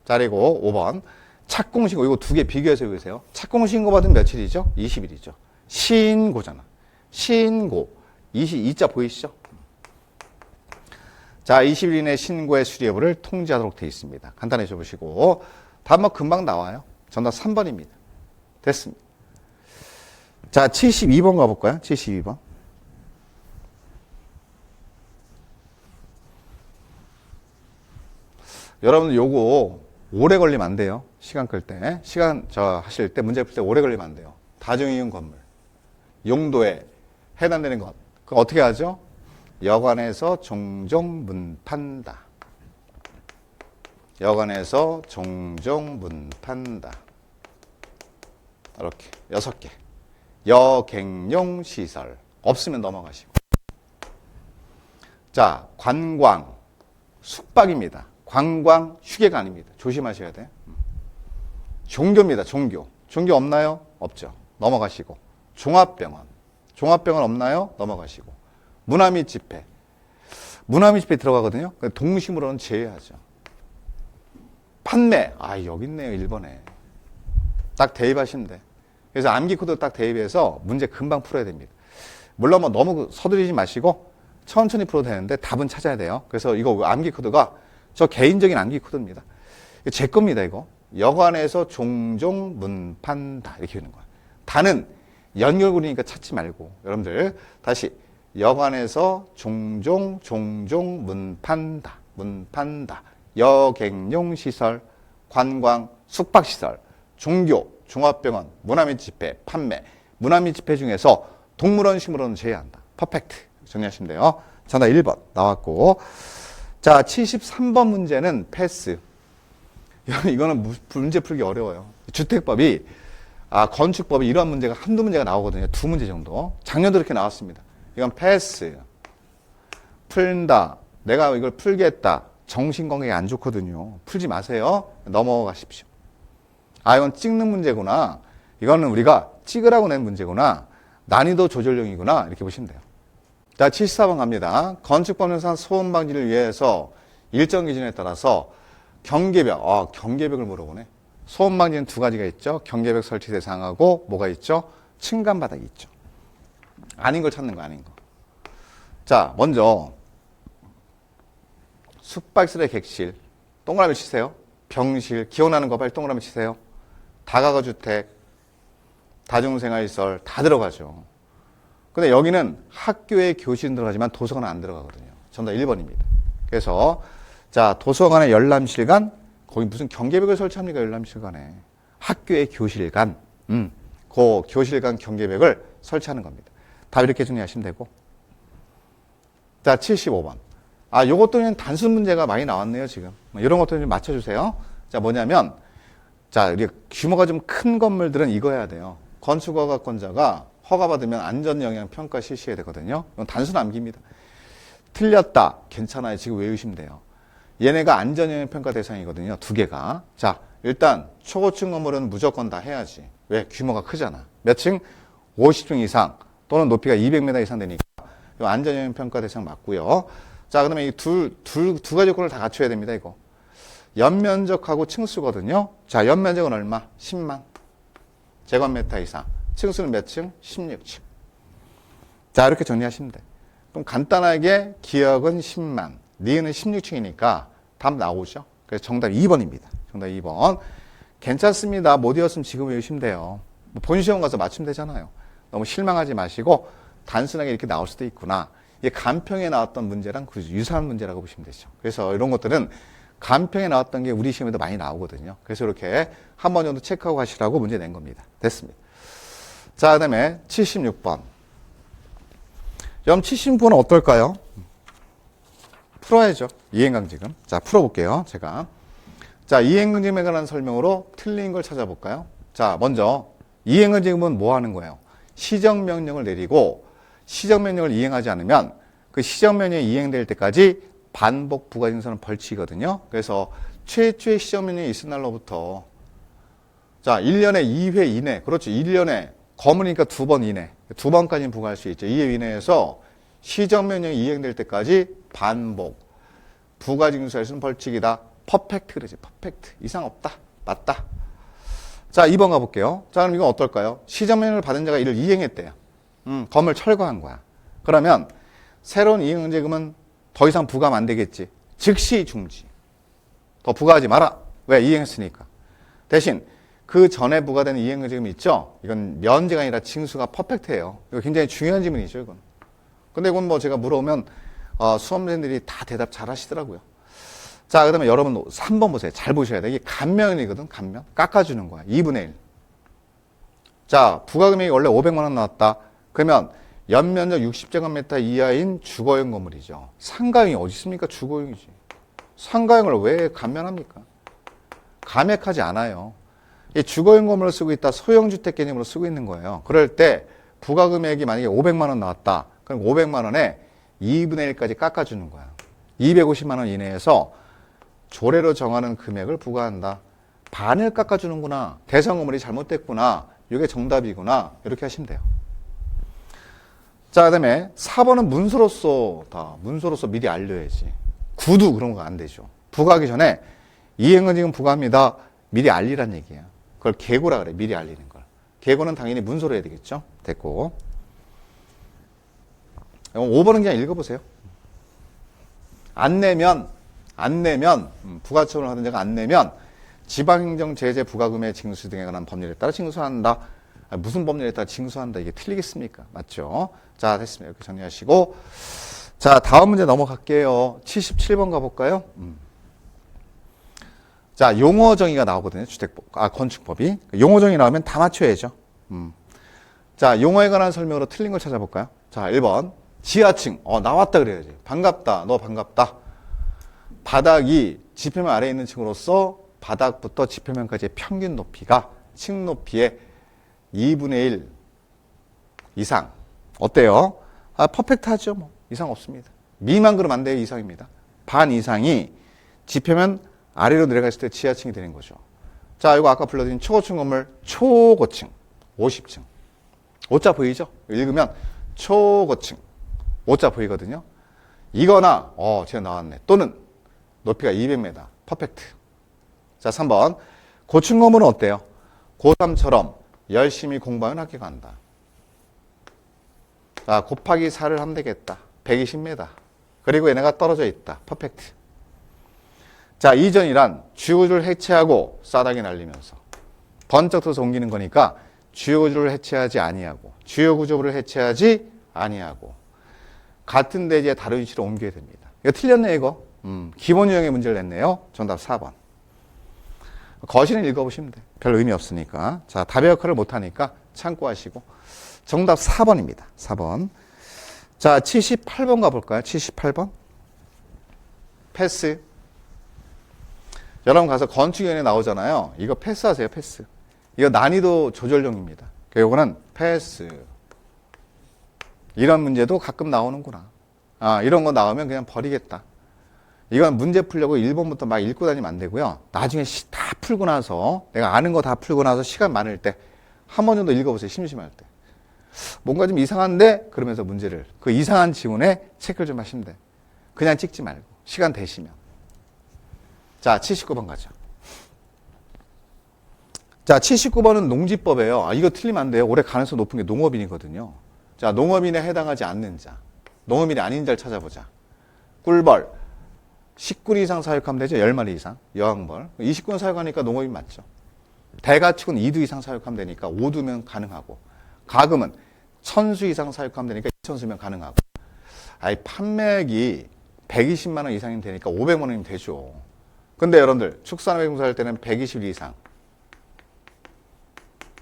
자, 그리고 5번. 착공신고. 이거 두 개 비교해서 보세요. 착공신고 받은 며칠이죠? 20일이죠. 신고잖아. 신고. 2자 보이시죠? 자, 20일 이내 신고의 수리 여부를 통지하도록 되어 있습니다. 간단히 해보시고. 다음 금방 나와요. 정답 3번입니다. 됐습니다. 자, 72번 가볼까요? 72번. 여러분들 요거 오래 걸리면 안 돼요. 시간 끌 때. 하실 때, 문제 풀 때 오래 걸리면 안 돼요. 다중이용 건물. 용도에 해당되는 것. 그럼 어떻게 하죠? 여관에서 종종 문 판다. 여관에서 종종 문 판다. 이렇게 6개. 여객용 시설. 없으면 넘어가시고. 자, 관광. 숙박입니다. 관광 휴게가 아닙니다. 조심하셔야 돼. 종교입니다. 종교. 종교 없나요? 없죠. 넘어가시고. 종합병원. 종합병원 없나요? 넘어가시고. 문화 및 집회. 문화 및 집회 들어가거든요. 동심으로는 제외하죠. 판매. 여기 있네요. 1번에. 딱 대입하시면 돼. 그래서 암기 코드 딱 대입해서 문제 금방 풀어야 됩니다. 물론 뭐 너무 서두르지 마시고 천천히 풀어도 되는데 답은 찾아야 돼요. 그래서 이거 암기 코드가 저 개인적인 암기 코드입니다. 제 겁니다, 이거. 여관에서 종종 문판다. 이렇게 되는 거야. 다는 연결고리니까 찾지 말고. 여러분들, 다시. 여관에서 종종 문판다. 문판다. 여객용 시설, 관광, 숙박시설, 종교, 종합병원, 문화및 집회, 판매, 문화및 집회 중에서 동물원, 식물원은 제외한다. 퍼펙트. 정리하시면 돼요. 정답 1번 나왔고. 자, 73번 문제는 패스. 이거는 문제 풀기 어려워요. 주택법이, 건축법이 이러한 문제가 한두 문제가 나오거든요. 두 문제 정도. 작년도 이렇게 나왔습니다. 이건 패스. 풀다. 내가 이걸 풀겠다. 정신건강에 안 좋거든요. 풀지 마세요. 넘어가십시오. 이건 찍는 문제구나. 이거는 우리가 찍으라고 낸 문제구나. 난이도 조절용이구나. 이렇게 보시면 돼요. 자, 74번 갑니다. 건축법령상 소음 방지를 위해서 일정 기준에 따라서 경계벽, 경계벽을 물어보네. 소음 방지는 두 가지가 있죠. 경계벽 설치 대상하고 뭐가 있죠? 층간 바닥이 있죠. 아닌 걸 찾는 거, 아닌 거. 자, 먼저 숙박시설의 객실, 동그라미 치세요. 병실, 기억나는 거 빨리 동그라미 치세요. 다가구 주택, 다중생활시설 다 들어가죠. 근데 여기는 학교에 교실은 들어가지만 도서관은 안 들어가거든요. 정답 1번입니다. 그래서 자, 도서관에 열람실간, 거기 무슨 경계벽을 설치합니까? 열람실간에. 학교의 교실간, 그 교실간 경계벽을 설치하는 겁니다. 답 이렇게 정리하시면 되고. 자, 75번. 요것도 그냥 단순 문제가 많이 나왔네요, 지금. 이런 것도 좀 맞춰주세요. 자, 뭐냐면, 자, 우리 규모가 좀 큰 건물들은 이거 해야 돼요. 건축허가권자가 허가받으면 안전영향평가 실시해야 되거든요. 이건 단순 암기입니다. 틀렸다. 괜찮아요. 지금 외우시면 돼요. 얘네가 안전영향평가 대상이거든요. 두 개가. 자, 일단 초고층 건물은 무조건 다 해야지. 왜? 규모가 크잖아. 몇 층? 50층 이상 또는 높이가 200m 이상 되니까 이거 안전영향평가 대상 맞고요. 자, 그다음에 이 두 가지 요건을 다 갖춰야 됩니다. 이거. 연면적하고 층수거든요. 자, 연면적은 얼마? 10만 제곱미터 이상. 층수는 몇 층? 16층. 자, 이렇게 정리하시면 돼. 그럼 간단하게 기억은 10만, 니은은 16층이니까 답 나오죠. 그래서 정답 2번입니다. 정답 2번. 괜찮습니다. 못 외웠으면 지금 외우시면 돼요. 본시험 가서 맞추면 되잖아요. 너무 실망하지 마시고 단순하게 이렇게 나올 수도 있구나. 이게 간평에 나왔던 문제랑 유사한 문제라고 보시면 되죠. 그래서 이런 것들은 간평에 나왔던 게 우리 시험에도 많이 나오거든요. 그래서 이렇게 한 번 정도 체크하고 가시라고 문제 낸 겁니다. 됐습니다. 자, 그 다음에 76번. 그럼 76번은 어떨까요? 풀어야죠. 이행강지금. 자, 풀어볼게요. 제가. 자, 이행강지금에 관한 설명으로 틀린 걸 찾아볼까요? 자, 먼저 이행강지금은 뭐 하는 거예요? 시정명령을 내리고 시정명령을 이행하지 않으면 그 시정명령이 이행될 때까지 반복 부가징수는 벌칙이거든요. 그래서 최초의 시정명령이 있은 날로부터 자, 1년에 2회 이내. 그렇죠. 1년에 거물이니까 2번 이내. 2번까지는 부과할 수 있죠. 2회 이내에서 시정명령이 이행될 때까지 반복 부가징수할 수는 벌칙이다. 퍼펙트 그러지. 퍼펙트. 이상 없다. 맞다. 자, 2번 가볼게요. 자, 그럼 이건 어떨까요? 시정명령을 받은 자가 이를 이행했대요. 건물 철거한 거야. 그러면 새로운 이행제금은 더 이상 부과하면 안 되겠지. 즉시 중지. 더 부과하지 마라. 왜? 이행했으니까. 대신 그 전에 부과되는 이행제금 있죠? 이건 면제가 아니라 징수가 퍼펙트예요. 이거 굉장히 중요한 질문이죠, 이건. 근데 이건 뭐 제가 물어보면 수험생들이 다 대답 잘 하시더라고요. 자, 그 다음에 여러분 3번 보세요. 잘 보셔야 돼. 이게 감면이거든, 감면. 깎아주는 거야. 2분의 1. 자, 부가금액이 원래 500만 원 나왔다. 그러면 연면적 60제곱미터 이하인 주거용 건물이죠. 상가용이 어디 있습니까? 주거용이지. 상가용을 왜 감면합니까? 감액하지 않아요. 이 주거용 건물을 쓰고 있다. 소형주택 개념으로 쓰고 있는 거예요. 그럴 때 부가금액이 만약에 500만 원 나왔다. 그럼 500만 원에 2분의 1까지 깎아주는 거야. 250만 원 이내에서 조례로 정하는 금액을 부과한다. 반을 깎아주는구나. 대상 건물이 잘못됐구나. 이게 정답이구나. 이렇게 하시면 돼요. 자, 그 다음에 4번은 문서로서 미리 알려야지. 구두 그런 거 안 되죠. 부과하기 전에 이행은 지금 부과합니다. 미리 알리란 얘기야. 그걸 계고라 그래. 미리 알리는 걸. 계고는 당연히 문서로 해야 되겠죠. 됐고. 5번은 그냥 읽어보세요. 안 내면 부가처분을 하던 자가 안 내면 지방행정 제재 부과금의 징수 등에 관한 법률에 따라 징수한다. 무슨 법률에 따라 징수한다. 이게 틀리겠습니까? 맞죠? 자, 됐습니다. 이렇게 정리하시고. 자, 다음 문제 넘어갈게요. 77번 가볼까요? 자, 용어 정의가 나오거든요. 건축법이. 용어 정의 나오면 다 맞춰야죠. 자, 용어에 관한 설명으로 틀린 걸 찾아볼까요? 자, 1번. 지하층. 나왔다 그래야지. 반갑다. 너 반갑다. 바닥이 지표면 아래에 있는 층으로서 바닥부터 지표면까지의 평균 높이가 층 높이의 2분의 1 이상. 어때요? 퍼펙트하죠. 뭐. 이상 없습니다. 미만 그러면 안 돼요. 이상입니다. 반 이상이 지표면 아래로 내려갔을 때 지하층이 되는 거죠. 자, 이거 아까 불러드린 초고층 건물 초고층 50층. 오자 보이죠? 읽으면 초고층 오자 보이거든요. 이거나 제가 나왔네. 또는 높이가 200m. 퍼펙트. 자, 3번. 고층 건물은 어때요? 고3처럼 열심히 공부하면 학교 간다. 자, 곱하기 4를 하면 되겠다. 120m. 그리고 얘네가 떨어져 있다. 퍼펙트. 자, 이전이란 주요구조를 해체하고 싸다게 날리면서 번쩍 들어서 옮기는 거니까 주요구조를 해체하지 아니하고 주요구조를 해체하지 아니하고 같은 대지에 다른 위치로 옮겨야 됩니다. 이거 틀렸네 이거. 기본 유형의 문제를 냈네요. 정답 4번. 거실은 읽어보시면 돼. 별 의미 없으니까. 자, 답의 역할을 못하니까 참고하시고. 정답 4번입니다. 4번. 자, 78번 가볼까요? 78번. 패스. 여러분 가서 건축위원회 나오잖아요. 이거 패스하세요. 패스. 이거 난이도 조절용입니다. 이거는 패스. 이런 문제도 가끔 나오는구나. 이런 거 나오면 그냥 버리겠다. 이건 문제 풀려고 1번부터 막 읽고 다니면 안 되고요. 나중에 다 풀고 나서 내가 아는 거 다 풀고 나서 시간 많을 때 한 번 정도 읽어보세요. 심심할 때. 뭔가 좀 이상한데 그러면서 문제를 그 이상한 지문에 체크를 좀 하시면 돼. 그냥 찍지 말고 시간 되시면. 자, 79번 가죠. 자, 79번은 농지법이에요. 이거 틀리면 안 돼요. 올해 가능성 높은 게 농업인이거든요. 자, 농업인에 해당하지 않는 자. 농업인이 아닌 자를 찾아보자. 꿀벌. 10군 이상 사육하면 되죠. 10마리 이상. 여왕벌. 20군 사육하니까 농업인 맞죠. 대가축은 2두 이상 사육하면 되니까 5두면 가능하고. 가금은 1000수 이상 사육하면 되니까 2000수면 가능하고. 판매액이 120만 원 이상이면 되니까 500만 원이면 되죠. 근데 여러분들 축산업에 종사할 때는 120일 이상.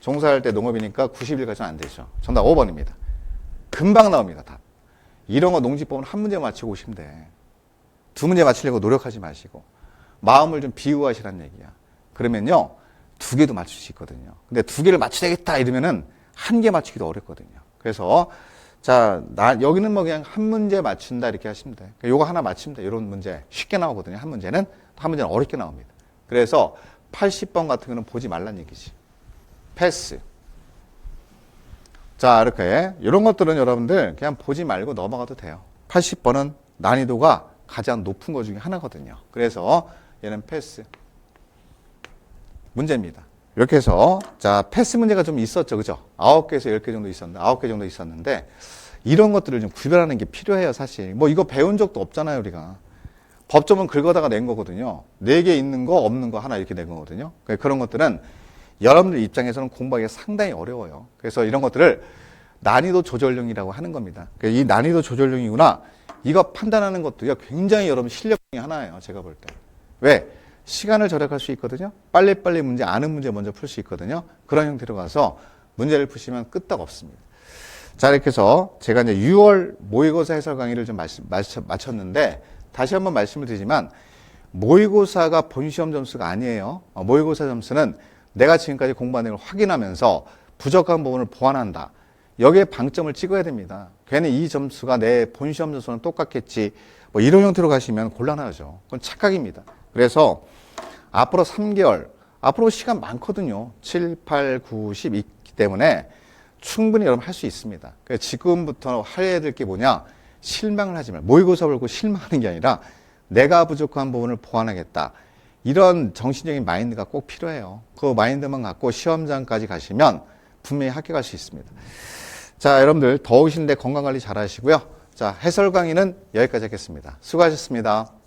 종사할 때 농업이니까 90일까지는 안 되죠. 정답 5번입니다. 금방 나옵니다. 답. 이런 거 농지법은 한 문제 맞히고 오시면 돼. 두 문제 맞추려고 노력하지 마시고 마음을 좀 비우하시라는 얘기야. 그러면요 2개도 맞출 수 있거든요. 근데 2개를 맞추겠다 이러면은 1개 맞추기도 어렵거든요. 그래서 자, 여기는 뭐 그냥 한 문제 맞춘다 이렇게 하시면 돼. 요거 하나 맞추면 돼. 이런 문제 쉽게 나오거든요. 한 문제는 어렵게 나옵니다. 그래서 80번 같은 거는 보지 말란 얘기지. 패스. 자, 이렇게 이런 것들은 여러분들 그냥 보지 말고 넘어가도 돼요. 80번은 난이도가 가장 높은 것 중에 하나거든요. 그래서 얘는 패스. 문제입니다. 이렇게 해서 자, 패스 문제가 좀 있었죠. 그죠? 9개에서 10개 정도 있었는데 9개 정도 있었는데 이런 것들을 좀 구별하는 게 필요해요, 사실. 뭐 이거 배운 적도 없잖아요, 우리가. 법조문 긁어다가 낸 거거든요. 4개 있는 거 없는 거 하나 이렇게 낸 거거든요. 그런 것들은 여러분들 입장에서는 공부하기가 상당히 어려워요. 그래서 이런 것들을 난이도 조절용이라고 하는 겁니다. 이 난이도 조절용이구나. 이거 판단하는 것도 굉장히 여러분 실력 중에 하나예요. 제가 볼 때. 왜? 시간을 절약할 수 있거든요. 빨리빨리 문제, 아는 문제 먼저 풀 수 있거든요. 그런 형태로 가서 문제를 푸시면 끄떡 없습니다. 자, 이렇게 해서 제가 이제 6월 모의고사 해설 강의를 좀 마쳤는데 다시 한번 말씀을 드리지만 모의고사가 본시험 점수가 아니에요. 모의고사 점수는 내가 지금까지 공부한 내용을 확인하면서 부족한 부분을 보완한다. 여기에 방점을 찍어야 됩니다. 괜히 이 점수가 내 본시험 점수는 똑같겠지. 뭐 이런 형태로 가시면 곤란하죠. 그건 착각입니다. 그래서 앞으로 3개월, 앞으로 시간 많거든요. 7, 8, 9, 10 있기 때문에 충분히 여러분 할 수 있습니다. 그래서 지금부터 해야 될 게 뭐냐? 실망을 하지 말고 모의고사 보고 실망하는 게 아니라 내가 부족한 부분을 보완하겠다. 이런 정신적인 마인드가 꼭 필요해요. 그 마인드만 갖고 시험장까지 가시면 분명히 합격할 수 있습니다. 자, 여러분들 더우신데 건강관리 잘 하시고요. 자, 해설 강의는 여기까지 하겠습니다. 수고하셨습니다.